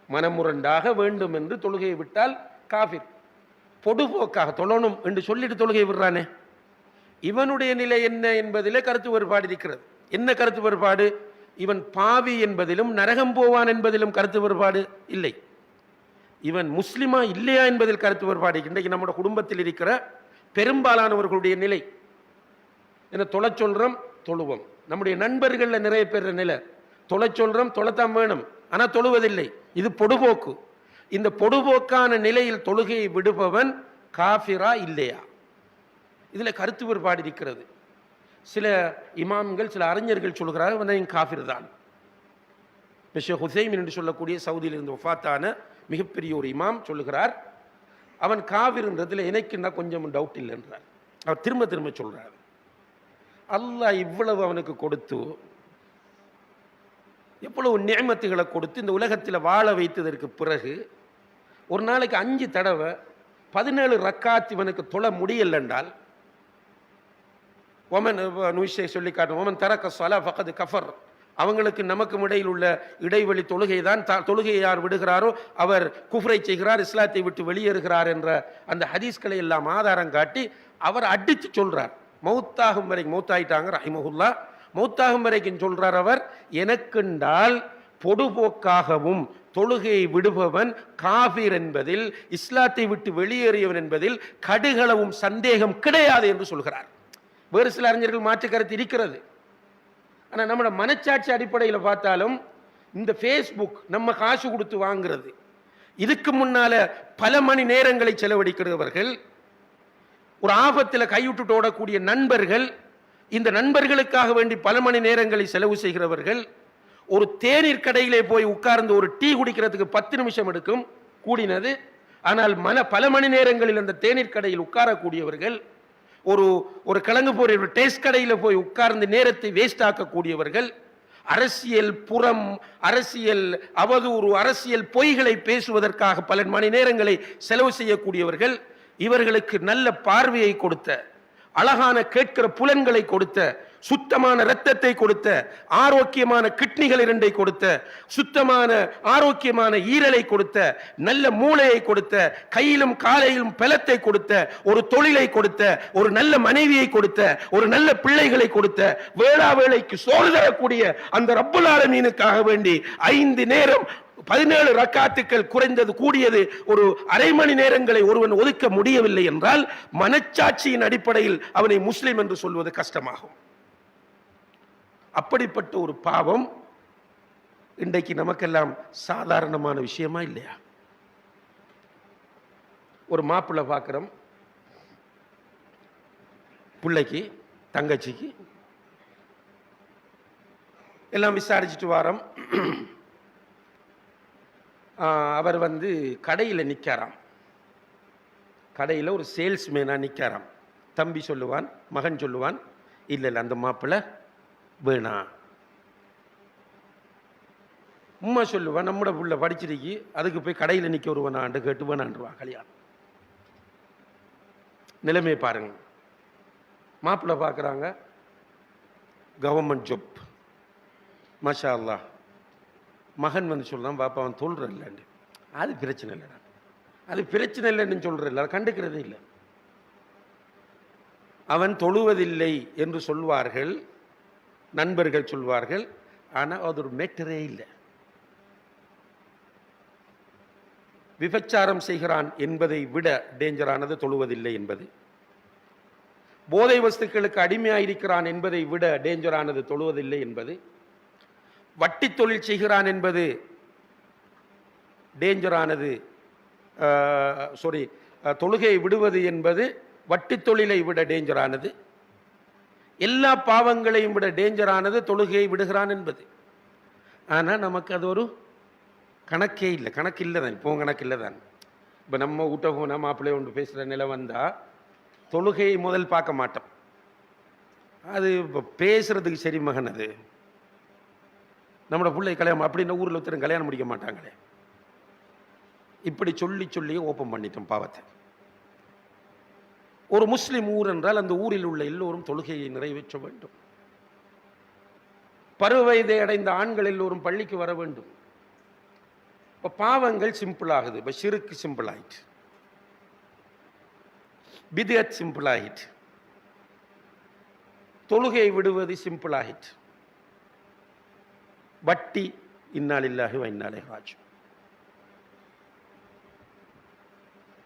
மனமுரண்டாக வேண்டும் என்று தொழுகையை விட்டால் காஃபிர். பொடுபோக்காக தொழணும் என்று சொல்லிட்டு தொழுகை விடுறானே, இவனுடைய நிலை என்ன என்பதிலே கருத்து வேறுபாடு இருக்கிறது. என்ன கருத்து வேறுபாடு? இவன் பாவி என்பதிலும் நரகம் போவான் என்பதிலும் கருத்து வேறுபாடு இல்லை. இவன் முஸ்லிமா இல்லையா என்பதில் கருத்து வேறுபாடு. இன்றைக்கு நம்முடைய குடும்பத்தில் இருக்கிற பெரும்பாலானவர்களுடைய நிலை என்ன? தொலை சொல்றோம், தொழுவோம். நம்முடைய நண்பர்களில் நிறைய பேர் நிலை, தொலை சொல்றோம், தொலைத்தான் வேணும், ஆனால் தொழுவதில்லை. இது பொடுபோக்கு. இந்த பொடுபோக்கான நிலையில் தொழுகையை விடுபவன் காஃபிரா இல்லையா? இதில் கருத்து வேறுபாடு இருக்கிறது. சில இமாம்கள், சில அறிஞர்கள் சொல்கிறார்கள் அவன் காஃபிர் தான். ஷேக் ஹுசைமின் என்று சொல்லக்கூடிய சவுதியிலிருந்து வஃபாத்தான மிகப்பெரிய ஒரு இமாம் சொல்லுகிறார், அவன் காஃபிர்ன்றதுல எனக்கு என்ன கொஞ்சம் டவுட் இல்லை என்றார். அவர் திரும்ப திரும்ப சொல்றார், அல்லாஹ் இவ்வளவு அவனுக்கு கொடுத்து, எவ்வளவு நிஅமத்துகளை கொடுத்து இந்த உலகத்தில் வாழ வைத்ததற்கு பிறகு ஒரு நாளைக்கு 5 தடவை 17 ரக்காத் இவனுக்கு தொழ முடியல என்றால் ஒமன் நுஷை சொல்லி காட்டும், ஒமன் தரக்க ஸலா ஃபகத் கஃபர். அவங்களுக்கு நமக்கும் இடையில் உள்ள இடைவெளி தொழுகை தான். தொழுகையை யார் விடுகிறாரோ அவர் குஃப்ரை செய்கிறார், இஸ்லாத்தை விட்டு வெளியேறுகிறார் என்ற அந்த ஹதீஸ்களை எல்லாம் ஆதாரம் காட்டி அவர் அடித்து சொல்றார். மௌத்தாகும் வரைக்கும், மௌத்தாயிட்டாங்க ரஹிமஹுல்லா, மௌத்தாகும் வரைக்கும் சொல்றார் அவர், எனக்குண்டால் பொடுபோக்காகவும் தொழுகையை விடுபவன் காஃபிர் என்பதில், இஸ்லாத்தை விட்டு வெளியேறியவன் என்பதில் கடுகளவும் சந்தேகம் கிடையாது என்று சொல்கிறார். வேறு சில அறிஞர்கள் மாற்று கருத்து இருக்கிறது. ஆனால் நம்மளோட மனச்சாட்சி அடிப்படையில் பார்த்தாலும் இந்த ஃபேஸ்புக் நம்ம காசு கொடுத்து வாங்குறது, இதுக்கு முன்னால பல மணி நேரங்களை செலவழிக்கிறவர்கள், ஒரு ஆபத்தில் கைவிட்டு ஓடக்கூடிய நண்பர்கள், இந்த நண்பர்களுக்காக வேண்டி பல மணி நேரங்களை செலவு செய்கிறவர்கள், ஒரு தேநீர் கடையிலே போய் உட்கார்ந்து ஒரு டீ குடிக்கிறதுக்கு 10 நிமிஷம் எடுக்கும் கூடினது, ஆனால் பல மணி நேரங்களில் அந்த தேநீர் கடையில் உட்காரக்கூடியவர்கள், ஒரு கிழங்கு போற ஒரு டேஸ்ட் கடையில் போய் உட்கார்ந்து நேரத்தை வேஸ்ட் ஆக்கக்கூடியவர்கள், அரசியல் புறம், அரசியல் அவதூறு, அரசியல் பொய்களை பேசுவதற்காக பல மணி நேரங்களை செலவு செய்யக்கூடியவர்கள், இவர்களுக்கு நல்ல பார்வையை கொடுத்த, அழகான கேட்கிற புலன்களை கொடுத்த, சுத்தமான இரத்தத்தை கொடுத்த, ஆரோக்கியமான கிட்னிகள் 2 கொடுத்த, சுத்தமான ஆரோக்கியமான ஈரலை கொடுத்த, நல்ல மூளையை கொடுத்த, கையிலும் காலையிலும் பலத்தை கொடுத்த, ஒரு தொழிலை கொடுத்த, ஒரு நல்ல மனைவியை கொடுத்த, ஒரு நல்ல பிள்ளைகளை கொடுத்த, வேளா வேளைக்கு சோறு தரக்கூடிய அந்த ரப்புல் ஆலமீனுக்காக வேண்டி 5 நேரம் 17 ரக்காத்துக்கள் குறைந்தது கூடியது ஒரு அரை மணி நேரங்களை ஒருவன் ஒதுக்க முடியவில்லை என்றால் மனச்சாட்சியின் அடிப்படையில் அவனை முஸ்லிம் என்று சொல்வது கஷ்டமாகும். அப்படிப்பட்ட ஒரு பாவம் இன்றைக்கு நமக்கெல்லாம் சாதாரணமான விஷயமா இல்லையா? ஒரு மாப்பிள்ளை பார்க்கிறோம், பிள்ளைக்கு தங்கச்சிக்கு எல்லாம் விசாரிச்சுட்டு வாரோம். அவர் கடையில் நிற்காராம், கடையில் ஒரு சேல்ஸ்மேனாக நிற்காராம். தம்பி சொல்லுவான், மகன் சொல்லுவான், இல்லை இல்லை அந்த மாப்பிள்ளை வேணா. உம்மா சொல்லுவான், நம்மட புள்ள படிச்சிருக்கு, அதுக்கு போய் கடையில் நிற்க வருவானான்னு கேட்டு வேணான்றுவான் கல்யாணம். நிலைமை பாருங்க. மாப்பிள்ளை பார்க்குறாங்க, கவர்மெண்ட் ஜாப், மாஷா அல்லாஹ். மகன் சொல்றான், பாப்பா அவன் தொழுற இல்லைன்னு. அது பிரச்சனை இல்லைடா, அது பிரச்சனை இல்லைன்னு சொல்ற இல்லை, கண்டுக்கிறதே இல்லை. அவன் தொழுவதில்லை என்று சொல்வார்கள், நண்பர்கள் சொல்வார்கள், ஆனால் அது ஒரு மேட்டரே இல்லை. விபச்சாரம் செய்கிறான் என்பதை விட டேஞ்சரானது தொழுவதில்லை என்பது. போதை வஸ்துக்களுக்கு அடிமையாயிருக்கிறான் என்பதை விட டேஞ்சரானது தொழுவதில்லை என்பது. வட்டி தொழில் செய்கிறான் என்பது டேஞ்சரானது, தொழுகையை விடுவது என்பது வட்டி தொழிலை விட டேஞ்சரானது. எல்லா பாவங்களையும் விட டேஞ்சரானது தொழுகையை விடுகிறான் என்பது. ஆனால் நமக்கு அது ஒரு கணக்கே இல்லை, கணக்கு இல்லை தான். இப்போ கணக்கு இல்லை தான். இப்போ நம்ம ஊட்ட போனால் மாப்பிள்ளை ஒன்று பேசுகிற நிலை வந்தால் தொழுகையை முதல் பார்க்க மாட்டோம். அது இப்போ பேசுறதுக்கு சரி மகன், அது நம்மளோட பிள்ளை கல்யாணம் அப்படின்னு ஊரில் ஒருத்தரும் கல்யாணம் முடிக்க மாட்டாங்களே. இப்படி சொல்லி சொல்லியே ஓப்பன் பண்ணிட்டோம் பாவத்தை. ஒரு முஸ்லிம் ஊர் என்றால் அந்த ஊரில் உள்ள எல்லோரும் தொழுகையை நிறைவேற்ற வேண்டும். பருவ வயதை அடைந்த ஆண்கள் எல்லோரும் பள்ளிக்கு வர வேண்டும். இப்போ பாவங்கள் சிம்பிள் ஆகுது. இப்போ ஷிர்க் சிம்பிள் ஆயிட்டு, பித்அத் சிம்பிள் ஆயிட்டு, தொழுகை விடுவது சிம்பிள் ஆயிட்டு, வட்டி இன்னா லில்லாஹி வ இன்னா இலைஹி ராஜிஊன்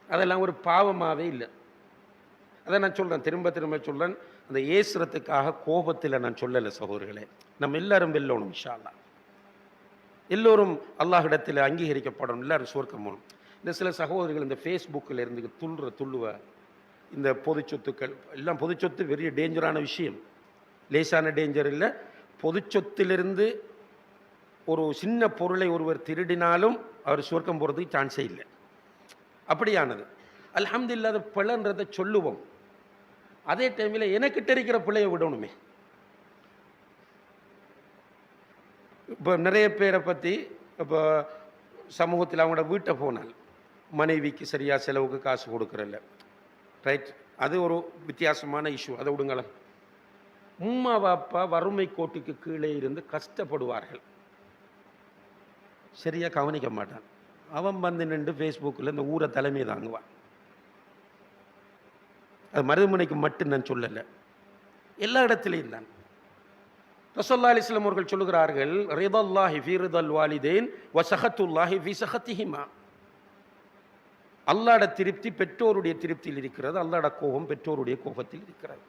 அதெல்லாம் ஒரு பாவமாகவே இல்லை. அதை நான் சொல்கிறேன், திரும்ப திரும்ப சொல்கிறேன். அந்த ஏசுறதுக்காக கோபத்தில் நான் சொல்லலை சகோதரர்களே. நம்ம எல்லாரும் வெல்லணும் இன்ஷா அல்லாஹ். எல்லோரும் அல்லாஹ்விடத்தில் அங்கீகரிக்கப்படணும், எல்லாரும் சுவர்க்கம் போகணும். இந்த சில சகோதரர்கள் இந்த ஃபேஸ்புக்கில் இருந்து துள்ளுவ இந்த பொது சொத்துக்கள் எல்லாம், பொது சொத்து பெரிய டேஞ்சரான விஷயம், லேசான டேஞ்சர் இல்லை. பொது சொத்திலிருந்து ஒரு சின்ன பொருளை ஒருவர் திருடினாலும் அவர் சுவர்க்கம் போகிறதுக்கு சான்ஸே இல்லை. அப்படியானது. அல்ஹம்துலில்லாஹ், அது பிழைன்றதை சொல்லுவோம். அதே டைமில் எனக்கிட்ட இருக்கிற பிள்ளையை விடணுமே. இப்போ நிறைய பேரை பற்றி இப்போ சமூகத்தில் அவங்களோட வீட்டை போனால் மனைவிக்கு சரியாக செலவுக்கு காசு கொடுக்குறல்ல, ரைட், அது ஒரு வித்தியாசமான இஷ்யூ, அதை விடுங்களேன். உம்மா வாப்பா வறுமை கோட்டுக்கு கீழே இருந்து கஷ்டப்படுவார்கள், சரியா கவனிக்க மாட்டான். அவன் வந்து நின்று ஃபேஸ்புக்கில் இந்த ஊரை தலைமை தாங்குவான். அது மருதுமனைக்கு மட்டும் நான் சொல்லலை, எல்லா இடத்திலையும் தான். ரசூலுல்லாஹி அலைஹி வஸல்லம் அவர்கள் சொல்லுகிறார்கள், ரிதல்லாஹி ஃபீ ரிதல் வாலிதைன் வ சஹத்துல்லாஹி ஃபீ சஹத்திஹிமா. அல்லாஹ்வுடைய திருப்தி பெற்றோருடைய திருப்தியில் இருக்கிறது, அல்லாஹ்வுடைய கோபம் பெற்றோருடைய கோபத்தில் இருக்கிறது.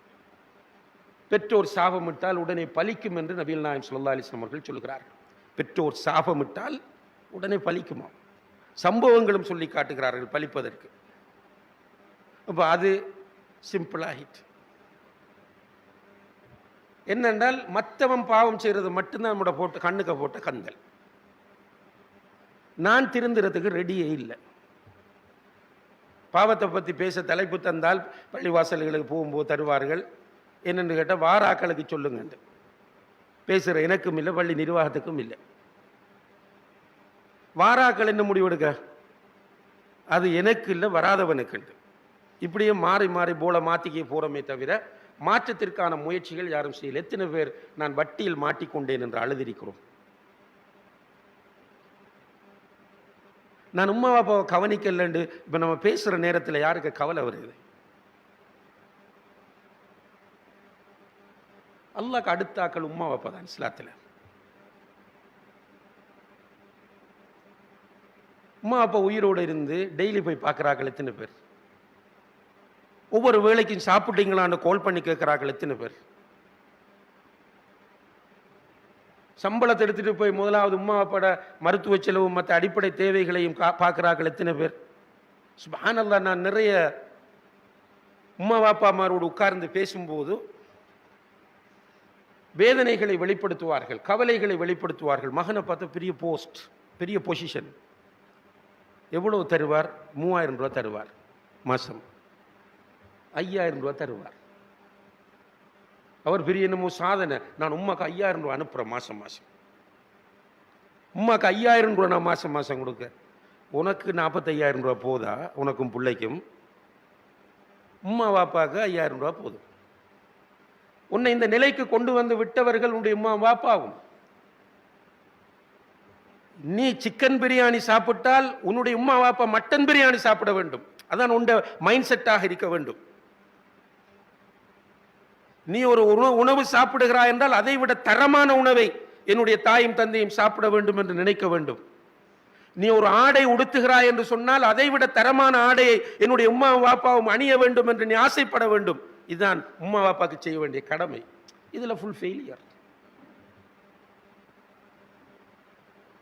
பெற்றோர் சாபமிட்டால் உடனே பலிக்கும் என்று நபிகள் நாயகம் ஸல்லல்லாஹு அலைஹி வஸல்லம் அவர்கள் சொல்லுகிறார்கள். பெற்றோர் சாபமிட்டால் உடனே பலிக்குமா? சம்பவங்களும் சொல்லி காட்டுகிறார்கள் பலிப்பதற்கு. அப்போ அது சிம்பிளாகிட்டு என்னென்றால் மற்றவன் பாவம் செய்கிறது மட்டும்தான் நம்மளோட போட்டு கண்ணுக்க போட்ட கண்கள். நான் திருந்துறதுக்கு ரெடியே இல்லை. பாவத்தை பற்றி பேச தலைப்பு தந்தால் பள்ளிவாசல்களுக்கு போகும்போது தருவார்கள். என்னென்னு கேட்டால் வாராக்களுக்கு சொல்லுங்க. பேசுகிற எனக்கும் இல்லை, பள்ளி நிர்வாகத்துக்கும் இல்லை. வாராக்கள் என்ன முடிவெடுக்க? அது எனக்கு இல்லை, வராதவனுக்கு. இப்படியே மாறி மாறி போல மாற்றிக்கே போகிறோமே தவிர மாற்றத்திற்கான முயற்சிகள் யாரும் செய்யல. எத்தனை பேர் நான் வட்டியில் மாட்டிக்கொண்டேன் என்று அழுதிருக்கிறோம். நான் உம்மா பாப்பாவை கவனிக்கலண்டு இப்போ நம்ம பேசுகிற நேரத்தில் யாருக்கு கவலை வருது? அல்லாஹ்க்கு அடுத்தாக்கள் உம்மா பாப்பா தான் இஸ்லாத்தில். உம்மா அப்பா உயிரோடு இருந்து டெய்லி போய் பார்க்குறார்கள் எத்தனை பேர்? ஒவ்வொரு வேளைக்கும் சாப்பிட்டீங்களான்னு கால் பண்ணி கேட்குறார்கள் எத்தனை பேர்? சம்பளத்தை எடுத்துட்டு போய் முதலாவது உம்மா அப்பாட மருத்துவ செலவு மற்ற அடிப்படை தேவைகளையும் பார்க்குறார்கள் எத்தனை பேர்? சுப்ஹானல்லாஹ், நான் நிறைய உம்மா பாப்பாமாரோடு உட்கார்ந்து பேசும்போது வேதனைகளை வெளிப்படுத்துவார்கள், கவலைகளை வெளிப்படுத்துவார்கள். மகனை பார்த்து பெரிய போஸ்ட், பெரிய பொசிஷன், எவ்வளவு தருவார்? 3000 ரூபா தருவார் மாதம், 5000 ரூபா தருவார். அவர் பெரிய என்னமோ சாதனை. நான் உம்மாக்கு 5000 ரூபா அனுப்புகிறேன் மாதம் மாதம். உம்மாக்கு 5000 ரூபா நான் மாதம் மாதம் கொடுக்க, உனக்கு 45,000 ரூபா போதா? உனக்கும் பிள்ளைக்கும் உம்மா வாப்பாவுக்கு 5000 ரூபா போதும். உன்னை இந்த நிலைக்கு கொண்டு வந்து விட்டவர்கள் உன்னுடைய உம்மா வாப்பாவும். நீ சிக்கன் பிரியாணி சாப்பிட்டால் உன்னுடைய உம்மா வாப்பா மட்டன் பிரியாணி சாப்பிட வேண்டும். அதான் உன்னுடைய மைண்ட் செட்டாக இருக்க வேண்டும். நீ ஒரு உணவு சாப்பிடுகிறாய் என்றால் அதை விட தரமான உணவை என்னுடைய தாயும் தந்தையும் சாப்பிட வேண்டும் என்று நினைக்க வேண்டும். நீ ஒரு ஆடை உடுத்துகிறாய் என்று சொன்னால் அதை விட தரமான ஆடையை என்னுடைய உம்மா வாப்பாவும் அணிய வேண்டும் என்று நீ ஆசைப்பட வேண்டும். இதுதான் உம்மா வாப்பாக்கு செய்ய வேண்டிய கடமை. இதுல ஃபுல் ஃபெயிலியர்.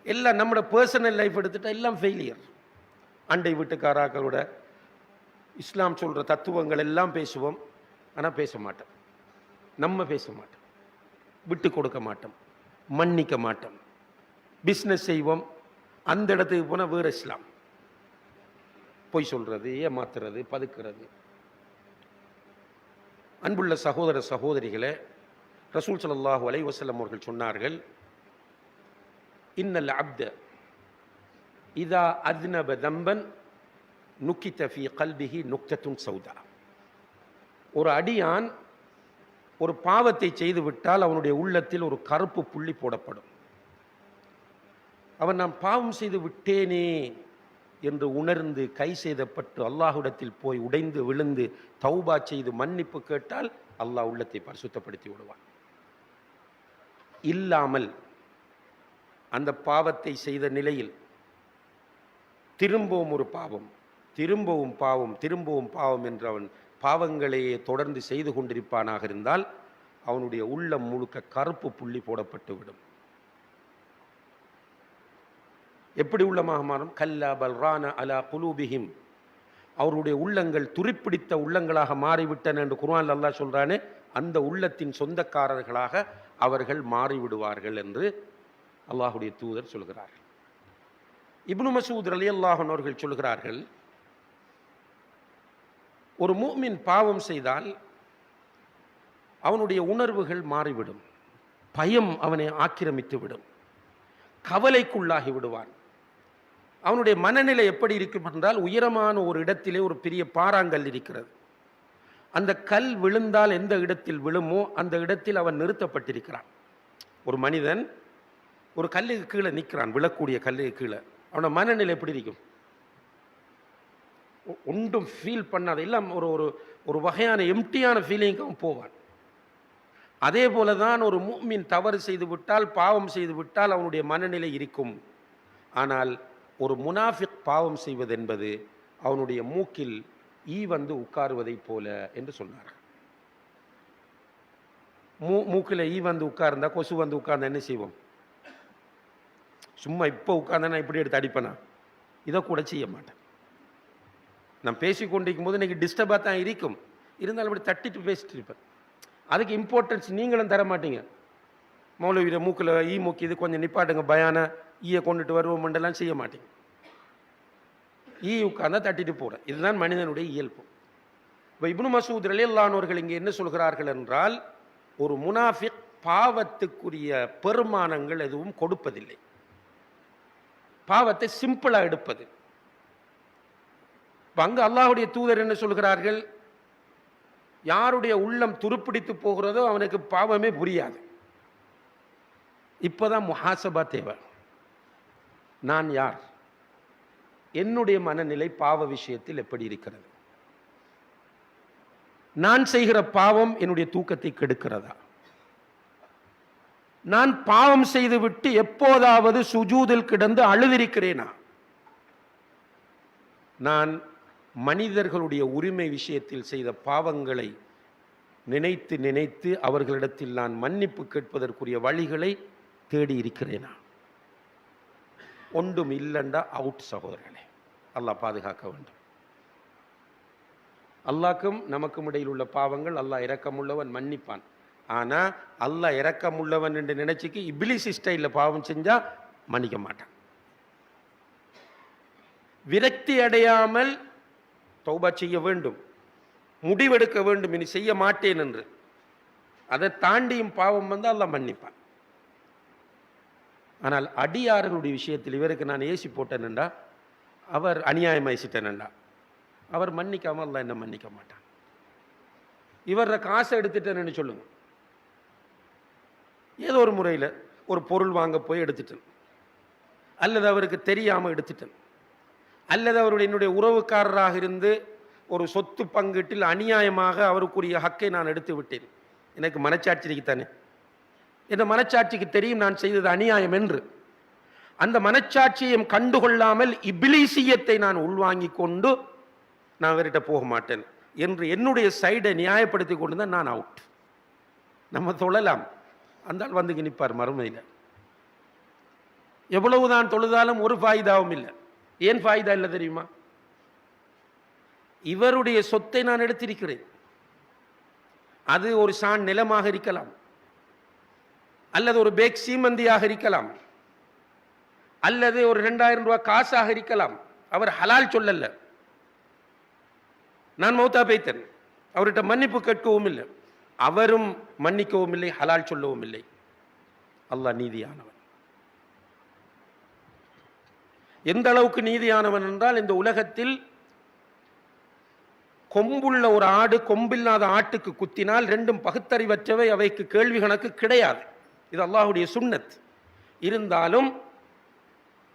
எல்லாம் நம்மளோட பர்சனல் லைஃப் எடுத்துட்டா எல்லாம் ஃபெயிலியர். அண்டை வீட்டுக்காராக்களோட இஸ்லாம் சொல்ற தத்துவங்கள் எல்லாம் பேசுவோம், ஆனால் பேச மாட்டோம். நம்ம பேச மாட்டோம், விட்டு கொடுக்க மாட்டோம், மன்னிக்க மாட்டோம். பிஸ்னஸ் செய்வோம், அந்த இடத்துக்கு போனால் வேறு இஸ்லாம். பொய் சொல்றது, ஏமாத்துறது, பதுக்கிறது. அன்புள்ள சகோதர சகோதரிகளே, ரசூல் ஸல்லல்லாஹு அலைஹி வஸல்லம் அவர்கள் சொன்னார்கள், இன்னல் அப்த இதா அத்னப தம்பன் நுக்கித ஃபீ கல்பிஹி நுக்தத்துன் சௌதா. ஒரு அடியான் ஒரு பாவத்தை செய்து விட்டால் அவனுடைய உள்ளத்தில் ஒரு கருப்பு புள்ளி போடப்படும். அவன் நான் பாவம் செய்து விட்டேனே என்று உணர்ந்து கை செய்தப்பட்டு அல்லாஹ்விடத்தில் போய் உடைந்து விழுந்து தௌபா செய்து மன்னிப்பு கேட்டால் அல்லாஹ் உள்ளத்தை பரிசுத்தப்படுத்தி விடுவான். இல்லாமல் அந்த பாவத்தை செய்த நிலையில் திரும்பவும் ஒரு பாவம், திரும்பவும் பாவம், திரும்பவும் பாவம் என்று அவன் பாவங்களையே தொடர்ந்து செய்து கொண்டிருப்பானாக இருந்தால் அவனுடைய உள்ளம் முழுக்க கருப்பு புள்ளி போடப்பட்டு விடும். எப்படி உள்ளமாக மாறும்? கல்லா பல்ரான அலா குலூபிஹிம், அவருடைய உள்ளங்கள் துருப்பிடித்த உள்ளங்களாக மாறிவிட்டன என்று குர்ஆன்ல அல்லாஹ் சொல்றானே, அந்த உள்ளத்தின் சொந்தக்காரர்களாக அவர்கள் மாறிவிடுவார்கள் என்று அல்லாஹுடைய தூதர் சொல்கிறார்கள். இப்னு மஸ்ஊத் ரலியல்லாஹு அன்ஹு அவர்கள் சொல்கிறார்கள், ஒரு முஃமின் பாவம் செய்தால் அவனுடைய உணர்வுகள் மாறிவிடும், பயம் அவனை ஆக்கிரமித்து விடும், கவலைக்குள்ளாகி விடுவான். அவனுடைய மனநிலை எப்படி இருக்கும் என்றால், உயரமான ஒரு இடத்திலே ஒரு பெரிய பாறாங்கல் இருக்கிறது, அந்த கல் விழுந்தால் எந்த இடத்தில் விழுமோ அந்த இடத்தில் அவன் நிறுத்தப்பட்டிருக்கிறான். ஒரு மனிதன் ஒரு கல்லுக்கு கீழே நிற்கிறான், விழக்கூடிய கல்லுக்கு கீழே, அவனோட மனநிலை எப்படி இருக்கும்? ஒன்றும் ஃபீல் பண்ணாத, எல்லாம் ஒரு ஒரு ஒரு வகையான எம்டியான ஃபீலிங்க்கு அவன் போவான். அதே போல தான் ஒரு முஃமின் தவறு செய்து விட்டால், பாவம் செய்து விட்டால் அவனுடைய மனநிலை இருக்கும். ஆனால் ஒரு முனாஃபிக் பாவம் செய்வது என்பது அவனுடைய மூக்கில் ஈ வந்து உட்காருவதை போல என்று சொன்னார். மூக்கில் ஈ வந்து உட்கார்ந்தா, கொசு வந்து உட்கார்ந்தா என்ன செய்வோம்? சும்மா இப்போ உட்கார்ந்தா இப்படி எடுத்து அடிப்பேனா? இதை கூட செய்ய மாட்டேன். நான் பேசிக்கொண்டிருக்கும் போது இன்னைக்கு டிஸ்டர்பாக தான் இருக்கும், இருந்தாலும் அப்படி தட்டிட்டு பேசிட்டு இருப்பேன். அதுக்கு இம்பார்ட்டன்ஸ் நீங்களும் தர மாட்டீங்க. மௌலவியில மூக்கில் ஈ மூக்கி இது கொஞ்சம் நிப்பாட்டுங்க, பயான ஈயை கொண்டுட்டு வருவோம்ன்றெல்லாம் செய்ய மாட்டீங்க. ஈ உட்கார்ந்தா தட்டிட்டு போகிறேன். இதுதான் மனிதனுடைய இயல்பு. இப்போ இப்னு மசூத் ரலியல்லாஹு அன்ஹு அவர்கள் இங்கே என்ன சொல்கிறார்கள் என்றால், ஒரு முனாஃபிக் பாவத்துக்குரிய பெருமானங்கள் எதுவும் கொடுப்பதில்லை, பாவத்தை சிம்பிளாக எடுப்பது. அங்கு அல்லாஹ்வுடைய தூதர் என்ன சொல்கிறார்கள்? யாருடைய உள்ளம் துருப்பிடித்து போகிறதோ அவனுக்கு பாவமே புரியாது. இப்போதான் முஹாசபா தேவை. நான் யார்? என்னுடைய மனநிலை பாவ விஷயத்தில் எப்படி இருக்கிறது? நான் செய்கிற பாவம் என்னுடைய தூக்கத்தை கெடுக்கிறதா? நான் பாவம் செய்துவிட்டு எப்போதாவது சுஜூதில் கிடந்து அழுதிருக்கிறேனா? நான் மனிதர்களுடைய உரிமை விஷயத்தில் செய்த பாவங்களை நினைத்து நினைத்து அவர்களிடத்தில் நான் மன்னிப்பு கேட்பதற்குரிய வழிகளை தேடி இருக்கிறேனா? ஒன்றும் இல்லைண்டா அவுட் சகோதரர்களே. அல்லாஹ் பாதுகாக்க வேண்டும். அல்லாஹ்க்கும் நமக்கும் இடையில் உள்ள பாவங்கள் அல்லாஹ் இரக்கமுள்ளவன், மன்னிப்பான். ஆனால் அல்லாஹ் இரக்கமுள்ளவன் என்று நினைச்சிக்கு இப்லீஸ் ஸ்டைலில் பாவம் செஞ்சா மன்னிக்க மாட்டான். விரக்தி அடையாமல் தௌபா செய்ய வேண்டும், முடிவெடுக்க வேண்டும், இனி செய்ய மாட்டேன் என்று. அதை தாண்டியும் பாவம் வந்தால் அல்லாஹ் மன்னிப்பான். ஆனால் அடியார்களுடைய விஷயத்தில் இவருக்கு நான் ஏசி போட்டேன்டா, அவர் அநியாயம் ஆயிட்டேன்டா, அவர் மன்னிக்காமல் அல்லாஹ் என்ன மன்னிக்க மாட்டான். இவர காசை எடுத்துட்டேன்னு சொல்லுங்க, ஏதோ ஒரு முறையில் ஒரு பொருள் வாங்க போய் எடுத்துட்டேன், அல்லது அவருக்கு தெரியாமல் எடுத்துட்டேன், அல்லது அவருடைய என்னுடைய உறவுக்காரராக இருந்து ஒரு சொத்து பங்கீட்டில் அநியாயமாக அவருக்குரிய ஹக்கை நான் எடுத்து விட்டேன். எனக்கு மனச்சாட்சிக்குத்தானே, என் மனச்சாட்சிக்கு தெரியும் நான் செய்தது அநியாயம் என்று. அந்த மனச்சாட்சியம் கண்டுகொள்ளாமல் இப்லீசியத்தை நான் உள்வாங்கி கொண்டு நான் அவர்கிட்ட போக மாட்டேன் என்று என்னுடைய சைடை நியாயப்படுத்தி கொண்டு தான் நான் அவுட். நம்ம தொழலாம், அந்த ஆள் வந்து நிற்பார் மறுமையில். எவ்வளவுதான் தொழுதாலும் ஒரு ஃபாயிதாவும் இல்லை. ஏன் ஃபாயிதா இல்லை தெரியுமா? இவருடைய சொத்தை நான் எடுத்திருக்கிறேன். அது ஒரு சான் நிலமாக இருக்கலாம், அல்லது ஒரு பேக் சீமந்தியாக இருக்கலாம், அல்லது ஒரு 2000 ரூபாய் காசாக இருக்கலாம். அவர் ஹலால் சொல்லல. நான் மௌத்தா பேத்தன், அவர்கிட்ட மன்னிப்பு கேட்கவும் இல்லை, அவரும் மன்னிக்கவும் இல்லை, ஹலால் சொல்லவும் இல்லை. அல்லாஹ் நீதியானவன். எந்த அளவுக்கு நீதியானவன் என்றால், இந்த உலகத்தில் கொம்புள்ள ஒரு ஆடு கொம்பில்லாத ஆட்டுக்கு குத்தினால் ரெண்டும் பகுத்தறிவற்றவை, அவைக்கு கேள்வி கணக்கு கிடையாது. இது அல்லாஹ்வுடைய சுன்னத். இருந்தாலும்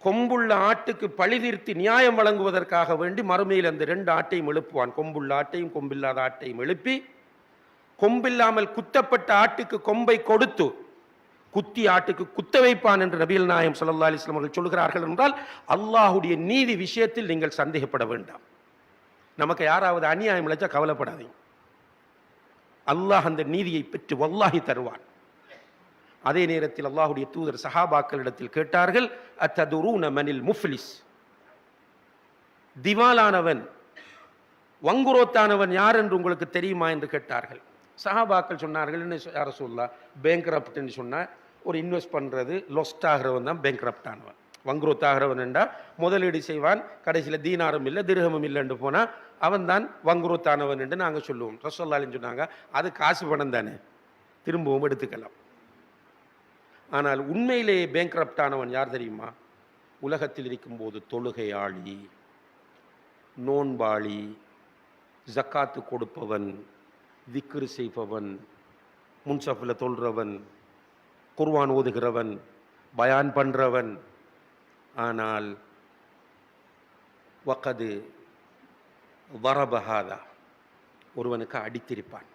கொம்புள்ள ஆட்டுக்கு பழி தீர்த்து நியாயம் வழங்குவதற்காக வேண்டி மறுமையில் அந்த 2 ஆட்டையும் எழுப்புவான். கொம்புள்ள ஆட்டையும் கொம்பில்லாத ஆட்டையும் எழுப்பி, கொம்பில்லாமல் குத்தப்பட்ட ஆட்டுக்கு கொம்பை கொடுத்து குத்தி ஆட்டுக்கு குத்த வைப்பான் என்று நபிகள் நாயகம் ஸல்லல்லாஹு அலைஹி வஸல்லம் அவர்கள் சொல்கிறார்கள். என்றால் அல்லாஹ்வுடைய நீதி விஷயத்தில் நீங்கள் சந்தேகப்பட வேண்டாம். நமக்கு யாராவது அநியாயம் இழைச்சா கவலைப்படாதீங்க, அல்லாஹ் அந்த நீதியை பெற்று வல்லாஹி தருவான். அதே நேரத்தில் அல்லாஹ்வுடைய தூதர் சஹாபாக்களிடத்தில் கேட்டார்கள், அத்ததுரூன மனில் முஃப்லிஸ், திவாலானவன், வங்குரோத்தானவன் யார் என்று உங்களுக்கு தெரியுமா என்று கேட்டார்கள். சஹாபாக்கள் சொன்னார்கள், என்ன யா ரசூலுல்லாஹ், பேங்க்ரப்ட்னு சொன்னா ஒரு இன்வெஸ்ட் பண்றது லொஸ்ட் ஆகிறவன் தான் பேங்க்ரப்ட் ஆனவன். வங்குரோத் ஆகிறவன் என்றா முதலீடு செய்வான், கடைசியில் தீனாரும் இல்லை திர்ஹமும் இல்லைன்னு போனா அவன் தான் வங்குரோத் ஆனவன் என்று நாங்கள் சொல்லுவோம். ரசூலுல்லாஹ் சொன்னாங்க, அது காசு பணம் தானே, திரும்பவும் எடுத்துக்கலாம். ஆனால் உண்மையிலேயே பேங்க்ரப்ட் ஆனவன் யார் தெரியுமா? உலகத்தில் இருக்கும்போது தொழுகையாளி, நோன்பாளி, ஜக்காத்து கொடுப்பவன், திக்ரு செய்பவன், முன்சஃபில் தொல்றவன், குர்ஆன் ஓதுகிறவன், பயான் பண்றவன். ஆனால் வகது வரபஹாதா, ஒருவனுக்கு அடித்திருப்பான்.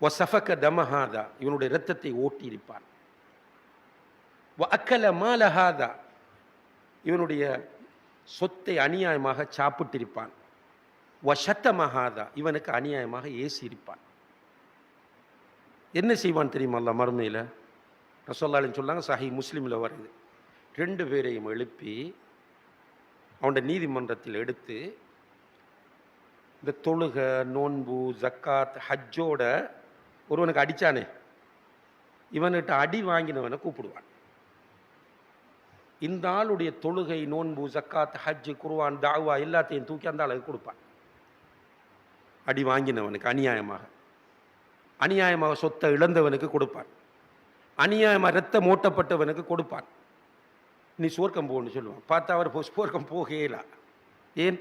வசஃபக தமஹாதா, இவனுடைய இரத்தத்தை ஓட்டியிருப்பான். வஅக்கல மாலஹாதா, இவனுடைய சொத்தை அநியாயமாக சாப்பிட்டிருப்பான். வஷத்தமஹாதா, இவனுக்கு அநியாயமாக ஏசியிருப்பான். என்ன செய்வான் தெரியுமா அல்லாஹ் மறுமையில்? ரசூலுல்லாஹி சொன்னாங்க, சஹீஹ் முஸ்லிமில் வருது, 2 பேரையும் எழுப்பி அவனுடைய நீதிமன்றத்தில் எடுத்து இந்த தொழுக, நோன்பு, ஜக்காத், ஹஜ்ஜோட ஒருவனுக்கு அடித்தானே, இவன்கிட்ட அடி வாங்கினவனை கூப்பிடுவான். இந்த ஆளுடைய தொழுகை, நோன்பு, ஜக்காத், ஹஜ்ஜு, குர்ஆன், தாவா எல்லாத்தையும் தூக்கி அந்த ஆளுக்கு கொடுப்பான். அடி வாங்கினவனுக்கு அநியாயமாக சொத்தை இழந்தவனுக்கு கொடுப்பான். அநியாயமாக ரத்தம் ஓட்டப்பட்டவனுக்கு கொடுப்பான். நீ சுவர்க்கம் போன்னு சொல்லுவான். பார்த்தா அவர் சுவர்க்கம் போகல. ஏன்?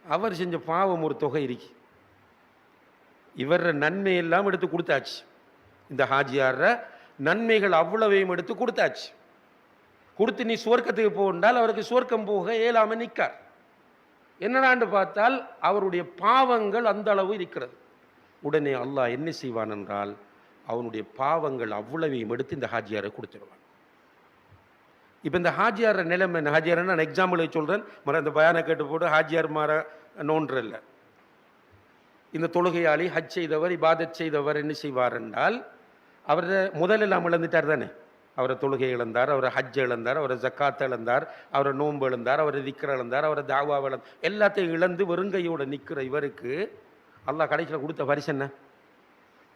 அவர் செஞ்ச பாவம் ஒரு தொகை இருக்கு. இவர நன்மை எல்லாம் எடுத்து கொடுத்தாச்சு. இந்த ஹாஜியார நன்மைகள் அவ்வளவையும் எடுத்து கொடுத்தாச்சு. கொடுத்து நீ சுவர்க்கத்துக்கு போன்றால் அவருக்கு சுவர்க்கம் போக இயலாம நிற்கார். என்னடான்னு பார்த்தால் அவருடைய பாவங்கள் அந்த அளவு இருக்கிறது. உடனே அல்லாஹ் என்ன செய்வான் என்றால், அவனுடைய பாவங்கள் அவ்வளவையும் எடுத்து இந்த ஹாஜியாரை கொடுத்துருவான். இப்போ இந்த ஹாஜியார நிலைமை என்ன? ஹாஜியார் நான் எக்ஸாம்பிள் சொல்கிறேன், இந்த பயானை கேட்டு போட்டு ஹாஜியார் மாற நோன்றல்ல. இந்த தொழுகையாளி ஹஜ் செய்தவர், இபாதத் செய்தவர் என்ன செய்வார் என்றால், அவர் முதலெல்லாம் இழந்துட்டார் தானே. அவரை தொழுகை இழந்தார், அவரை ஹஜ் இழந்தார், அவரை ஜக்காத் இழந்தார், அவரை நோன்பு இழந்தார், அவரை திக்ர இழந்தார், அவரை தாவா இழந்தார். எல்லாத்தையும் இழந்து வெறுங்கையோடு நிற்கிற இவருக்கு அல்லாஹ் கடைசியில் கொடுத்த பரிசு என்ன?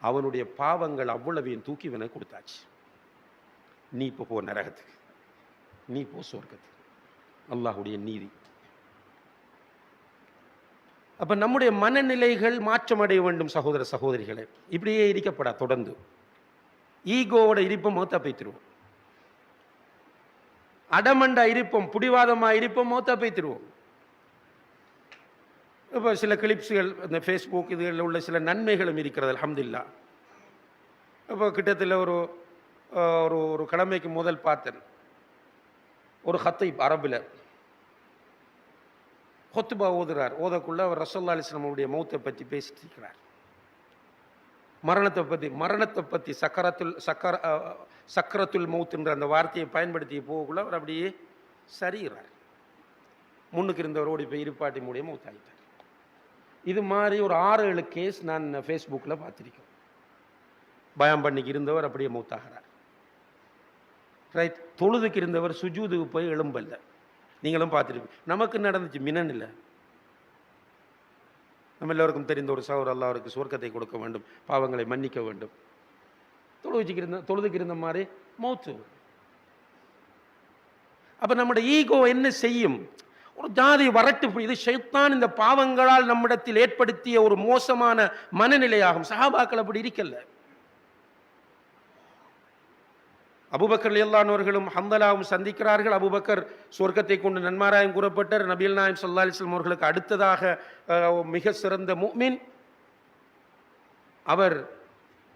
அவனுடைய பாவங்கள் அவ்வளவையும் தூக்கி இவனை கொடுத்தாச்சு. நீ இப்போ போ நரகத்துக்கு, நீ போ சொர்க்கத்துக்கு. அல்லாஹுடைய நீதி. அப்ப நம்முடைய மனநிலைகள் மாற்றமடைய வேண்டும் சகோதர சகோதரிகளே. இப்படியே இருக்கப்படா. தொடர்ந்து ஈகோவோட இருப்போம், மௌத்தா போய்த்திருவோம். அடமண்டா இருப்போம், புடிவாதமா இருப்போம், மௌத்தா போய்த்திருவோம். இப்போ சில கிளிப்ஸுகள் இந்த ஃபேஸ்புக் இதுகளில் உள்ள சில நன்மைகளும் இருக்கிறது, அல்ஹம்துலில்லாஹ். இப்போ கிட்டத்தில் ஒரு ஒரு கிழமைக்கு முதல் பார்த்தேன், ஒரு ஹத்தீப் அரபில் ஹுத்பா ஓதுறார். ஓதக்குள்ள அவர் ரசூலுல்லாஹி அலைஹி வஸல்லம் மௌத்தை பற்றி பேசிட்டு இருக்கிறார். மரணத்தை பற்றி சக்கரத்துல் மௌத்ன்ற அந்த வார்த்தையை பயன்படுத்தி போகக்குள்ள அவர் அப்படியே சரிகிறார். முன்னுக்கு இருந்தவர் ஓடி போய் இருப்பாட்டி மூடிய மௌத்தாகிட்டார். இது மாதிரி ஒரு 6-7 கேஸ் நான் ஃபேஸ்புக்கில் பார்த்துருக்கேன். பயம் பண்ணிக்கு இருந்தவர் அப்படியே மௌத்தாகிறார். ரைட். தொழுதுக்கு இருந்தவர் சுஜூதுக்கு போய் எழும்பல்ல. நீங்களும் பார்த்துருப்பீங்க. நமக்கு நடந்துச்சு, மினன் இல்லை. நம்ம எல்லோருக்கும் தெரிந்த ஒரு சகோதரர், அல்லாஹ் அவருக்கு சுவர்க்கத்தை கொடுக்க வேண்டும், பாவங்களை மன்னிக்க வேண்டும். தொழுதுக்கு இருந்த மாதிரி மௌத்து. அப்ப நம்முடைய ஈகோ என்ன செய்யும்? ஒரு ஜாதி வரட்டு. இது ஷைத்தான் இந்த பாவங்களால் நம்மிடத்தில் ஏற்படுத்திய ஒரு மோசமான மனநிலையாகும். சஹாபாக்கள் அப்படி இருக்கல்ல. அபூபக்கர் ரலியல்லாஹு அன்ஹுவர்களும் ஹம்தலாவும் சந்திக்கிறார்கள். அபூபக்கர் சொர்க்கத்தை கொண்டு நன்மாராயம் கூறப்பட்டார். நபிகள் நாயகம் ஸல்லல்லாஹு அலைஹி வஸல்லம் அவர்களுக்கு அடுத்ததாக மிக சிறந்த முஃமின். அவர்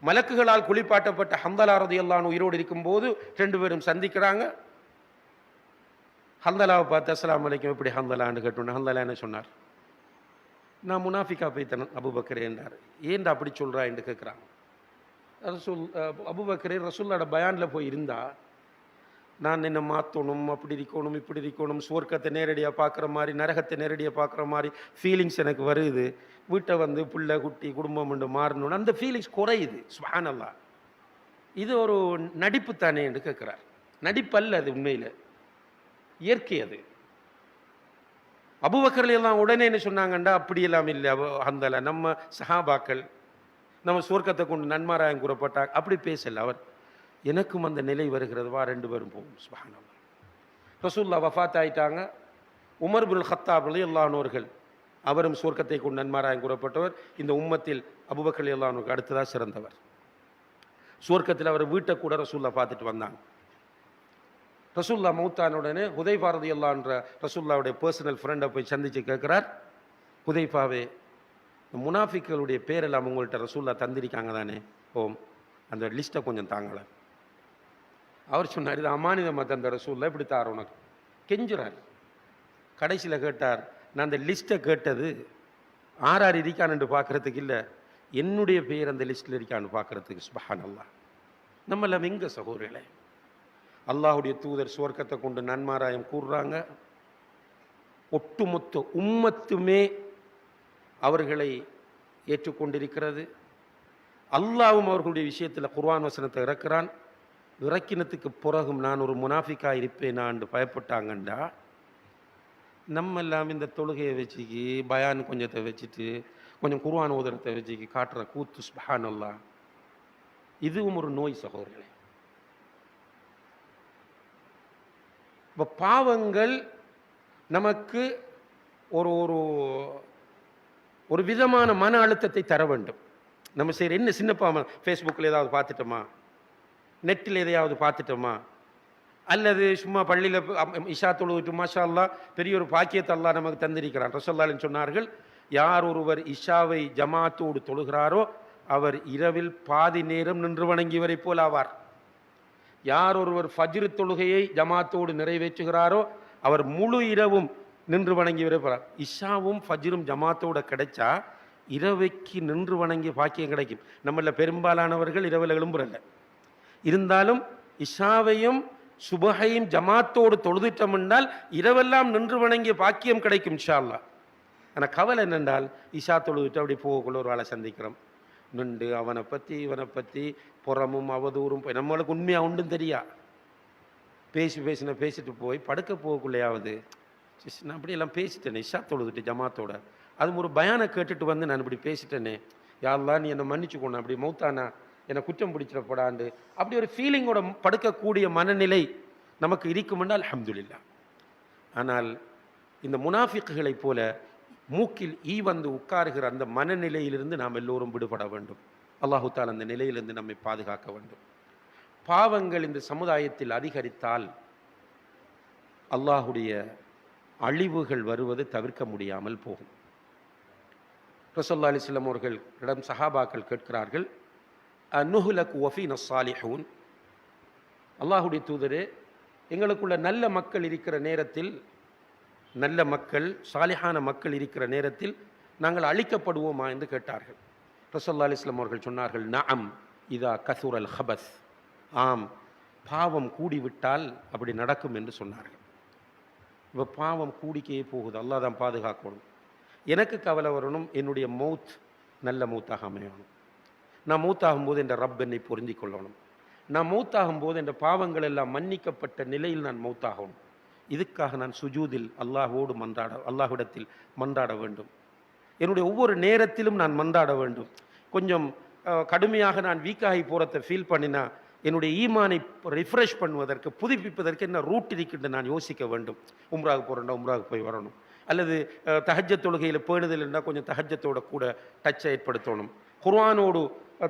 மலக்குகளால் குளிப்பாட்டப்பட்ட ஹம்தலா ரலியல்லாஹு அன்ஹு உயிரோடு இருக்கும்போது 2 பேரும் சந்திக்கிறாங்க. ஹம்தலாவை பார்த்து அஸ்ஸலாமு அலைக்கும், எப்படி ஹம்தலான்னு கேட்டோன்னு ஹம்தலா என்ன சொன்னார்? நான் முனாஃபிகா போய்த்தேன் அபூபக்கரே என்றார். ஏன்டா அப்படி சொல்றா என்று கேட்குறாங்க. அபூபக்கரே ரசூலுல்லாஹ்வோட பயானில் போய் இருந்தா நான் என்ன மாற்றணும், அப்படி இருக்கணும், இப்படி இருக்கணும், சுவர்க்கத்தை நேரடியாக பார்க்குற மாதிரி, நரகத்தை நேரடியாக பார்க்குற மாதிரி ஃபீலிங்ஸ் எனக்கு வருது. வீட்டை வந்து பிள்ளை குட்டி குடும்பம் என்று மாறணும்னு அந்த ஃபீலிங்ஸ் குறையுது. சுப்ஹானல்லாஹ். இது ஒரு நடிப்பு தானே என்று கேட்குறார். நடிப்பு அல்ல அது, உண்மையில் இயற்கை அது. அபூபக்கர் எல்லாம் உடனே என்ன சொன்னாங்கண்டா, அப்படியெல்லாம் இல்லை ஹம்தலா, நம்ம சஹாபாக்கள் நம்ம சுவர்க்கத்தை கொண்டு நன்மாராயம் கூறப்பட்டாங்க, அப்படி பேசல. அவர் எனக்கும் அந்த நிலை வருகிறது, வா 2 பேரும் போகும். சுப்ஹானல்லாஹ். ரசூலுல்லாஹ் வஃபாத் ஆயிட்டாங்க. உமர் பின் கத்தாப் ரலியல்லாஹு அன்ஹு அவர்கள், அவரும் சுவர்க்கத்தை கொண்டு நன்மாராயம் கூறப்பட்டவர். இந்த உம்மத்தில் அபூபக்கர் ரலியல்லாஹு அன்ஹுக்கு அடுத்ததாக சிறந்தவர். சுவர்க்கத்தில் அவர் வீட்டை கூட ரசூலுல்லாஹ் பார்த்துட்டு வந்தாங்க. ரசூலுல்லாஹ் மௌத்தான உடனே ஹுதைஃபா ரலியல்லாஹு அன்ஹு ரசூலுல்லாஹ்வுடைய பர்சனல் ஃப்ரெண்டை போய் சந்திச்சு கேட்கிறார், ஹுதைஃபாவே, முனாஃபிக்களுடைய பேரெல்லாம் உங்கள்கிட்ட ரசூல்லா தந்திருக்காங்க தானே? ஓம், அந்த லிஸ்ட்டை கொஞ்சம் தாங்களேன். அவர் சொன்னார், இது அமானிதமாக தந்த ரசூல்லா, இப்படி தார உனக்கு கெஞ்சுறார். கடைசியில் கேட்டார், நான் அந்த லிஸ்ட்டை கேட்டது ஆறார் இருக்கான்னு பார்க்குறதுக்கு இல்லை, என்னுடைய பேர் அந்த லிஸ்ட்டில் இருக்கான்னு பார்க்குறதுக்கு. சுப்ஹானல்லாஹ். நம்மெல்லாம் எங்க சகோதரர்களே? அல்லாஹுடைய தூதர் சுவர்க்கத்தை கொண்டு நன்மாராயம் கூறுறாங்க. ஒட்டுமொத்த உம்மத்துமே அவர்களை ஏற்றுக்கொண்டிருக்கிறது. அல்லாஹ்வும் அவர்களுடைய விஷயத்தில் குர்ஆன் வசனத்தை இறக்குறான். இறக்கினத்துக்கு பிறகும் நான் ஒரு முனாஃபிக்காக இருப்பேனான்னு பயப்பட்டாங்கண்டா, நம்ம எல்லாம் இந்த தொழுகையை வச்சுக்கி பயான் கொஞ்சத்தை வச்சுட்டு கொஞ்சம் குர்ஆன் ஓதுறத்தை வச்சுக்கி காட்டுற கூத்து. சுப்ஹானல்லாஹ். இதுவும் ஒரு நோய் சகோதரர்களே. இப்போ பாவங்கள் நமக்கு ஒரு ஒரு ஒரு விதமான மன அழுத்தத்தை தர வேண்டும். நம்ம சரி என்ன சின்ன பாவம், ஃபேஸ்புக்கில் ஏதாவது பார்த்துட்டோமா, நெட்டில் எதையாவது பார்த்துட்டோமா, அல்லது சும்மா பள்ளியில் இஷா தொழுவிட்டு மாஷா அல்லாஹ் பெரிய ஒரு பாக்கியத்தை அல்லாஹ் நமக்கு தந்திருக்கிறான். ரசூலுல்லாஹ் சொன்னார்கள், யார் ஒருவர் இஷாவை ஜமாத்தோடு தொழுகிறாரோ அவர் இரவில் பாதி நேரம் நின்று வணங்கியவரை போல் ஆவார். யார் ஒருவர் ஃபஜ்ர் தொழுகையை ஜமாத்தோடு நிறைவேற்றுகிறாரோ அவர் முழு இரவும் நின்று வணங்கியவரை போல. இஷாவும் ஃபஜ்ரும் ஜமாத்தோட கிடைச்சா இரவைக்கு நின்று வணங்கிய பாக்கியம் கிடைக்கும். நம்மள பெரும்பாலானவர்கள் இரவில் எழும்புறல்ல, இருந்தாலும் இஷாவையும் சுபஹையும் ஜமாத்தோடு தொழுதுட்டோம் என்றால் இரவெல்லாம் நின்று வணங்கிய பாக்கியம் கிடைக்கும் இன்ஷா அல்லாஹ். ஆனால் கவலை என்னென்றால் இஷா தொழுதுட்டு அப்படி போகக்குள்ள ஒரு ஆளை சந்திக்கிறோம், நின்று அவனை பற்றி இவனை பற்றி புறமும் அவதூறும் போய் நம்மளுக்கு உண்மையாக உண்டும் தெரியா பேசிட்டு போய் படுக்க போகக்குள்ளையாவது நான் அப்படியெல்லாம் பேசிட்டேனே இஷா தொழுதுட்டு ஜமாத்தோட, அது ஒரு பயானை கேட்டுட்டு வந்து நான் இப்படி பேசிட்டேனே, யாரெல்லாம் நீ என்னை மன்னிச்சுக்கணும், அப்படி மௌத்தானா என்னை குற்றம் பிடிச்சிடப்படாண்டு அப்படி ஒரு ஃபீலிங்கோட படுக்கக்கூடிய மனநிலை நமக்கு இருக்குமென்றால் அல்ஹம்துலில்லாஹ். ஆனால் இந்த முனாஃபிக்குகளைப் போல மூக்கில் ஈ வந்து உட்காருகிற அந்த மனநிலையிலிருந்து நாம் எல்லோரும் விடுபட வேண்டும். அல்லாஹு தஆலா அந்த நிலையிலிருந்து நம்மை பாதுகாக்க வேண்டும். பாவங்கள் இந்த சமுதாயத்தில் அதிகரித்தால் அல்லாஹுடைய அழிவுகள் வருவது தவிர்க்க முடியாமல் போகும். ரசூலுல்லாஹி அலைஹி வஸல்லம் அவர்களிடம் சஹாபாக்கள் கேட்கிறார்கள், அன்னுஹ்லகு வஃபீனா ஸாலிஹூன், அல்லாஹுடைய தூதரே, எங்களுக்குள்ள நல்ல மக்கள் இருக்கிற நேரத்தில், நல்ல மக்கள் சாலிஹான மக்கள் இருக்கிற நேரத்தில் நாங்கள் அழிக்கப்படுவோமா என்று கேட்டார்கள். ரசூலுல்லாஹி அலைஹி வஸல்லம் அவர்கள் சொன்னார்கள், நஅம் இதா கஸுரல் ஹபஸ், ஆம், பாவம் கூடிவிட்டால் அப்படி நடக்கும் என்று சொன்னார்கள். இப்போ பாவம் கூடிக்கே போகுது, அல்லாஹ் தான் பாதுகாக்கணும். எனக்கு கவலை வரணும், என்னுடைய மௌத் நல்ல மௌத்தாக அமையணும். நான் மௌத்தாகும்போது என்ற ரப் என்னை பொருந்தி கொள்ளணும். நான் மௌத்தாகும்போது என்ற பாவங்கள் எல்லாம் மன்னிக்கப்பட்ட நிலையில் நான் மௌத்தாகணும். இதுக்காக நான் சுஜூதில் அல்லாஹ்விடத்தில் மன்றாட வேண்டும். என்னுடைய ஒவ்வொரு நேரத்திலும் நான் மன்றாட வேண்டும். கொஞ்சம் கடுமையாக நான் வீக்காகி போகிறத ஃபீல் பண்ணினா என்னுடைய ஈமானை ரிஃப்ரெஷ் பண்ணுவதற்கு, புதுப்பிப்பதற்கு என்ன ரூட் இருக்கின்ற நான் யோசிக்க வேண்டும். உம்ராவுக்கு போகிறேன்டா உம்ராவுக்கு போய் வரணும், அல்லது தஹஜ்ஜத் தொழுகையில் பேணுதல் இருந்தால் கொஞ்சம் தஹஜ்ஜத்தோட கூட டச்சை ஏற்படுத்தணும். குர்ஆனோடு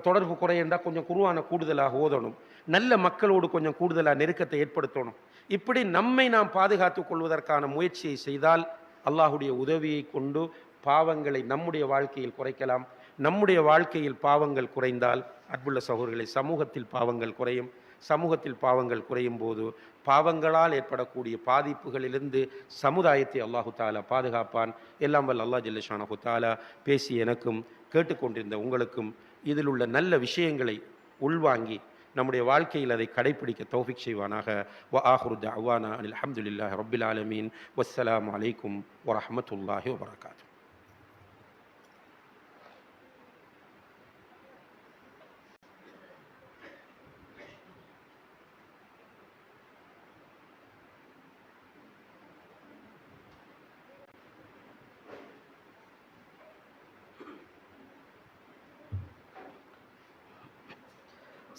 தொடர்பு குறையண்டா கொஞ்சம் குர்ஆனை கூடுதலாக ஓதணும். நல்ல மக்களோடு கொஞ்சம் கூடுதலாக நெருக்கத்தை ஏற்படுத்தணும். இப்படி நம்மை நாம் பாதுகாத்துக் கொள்வதற்கான முயற்சியை செய்தால் அல்லாஹுடைய உதவியை கொண்டு பாவங்களை நம்முடைய வாழ்க்கையில் குறைக்கலாம். நம்முடைய வாழ்க்கையில் பாவங்கள் குறைந்தால் அன்புள்ள சகோதரர்களை, சமூகத்தில் பாவங்கள் குறையும். சமூகத்தில் பாவங்கள் குறையும் போது பாவங்களால் ஏற்படக்கூடிய பாதிப்புகளிலிருந்து சமுதாயத்தை அல்லாஹு தாலா பாதுகாப்பான். எல்லாம் வல்ல அல்லாஹ் ஜல்ல ஷானஹு தஆலா பேசி எனக்கும் கேட்டுக்கொண்டிருந்த உங்களுக்கும் இதில் உள்ள நல்ல விஷயங்களை உள்வாங்கி நம்முடைய வாழ்க்கையில் அதை கடைப்பிடிக்க தௌஃபீக் செய்வானாக. வ ஆஹிரு தஅவானா அனில் ஹம்துலில்லாஹி ரப்பில் ஆலமீன். வஸ்ஸலாமு அலைக்கும் வரஹ்மத்துல்லாஹி வபரகாத்துஹு.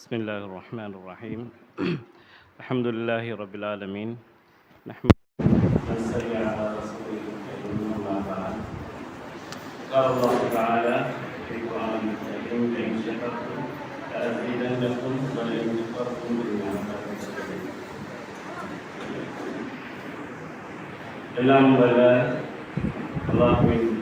بسم الله الرحمن الرحيم الحمد لله رب العالمين نحمد ونصلي على رسوله الكريم أما بعد قال الله تعالى في القرآن الكريم لئن شكرتم لأزيدنكم ولئن كفرتم إن عذابي لشديد. எல்லாம் வல்ல அல்லாஹ்வின்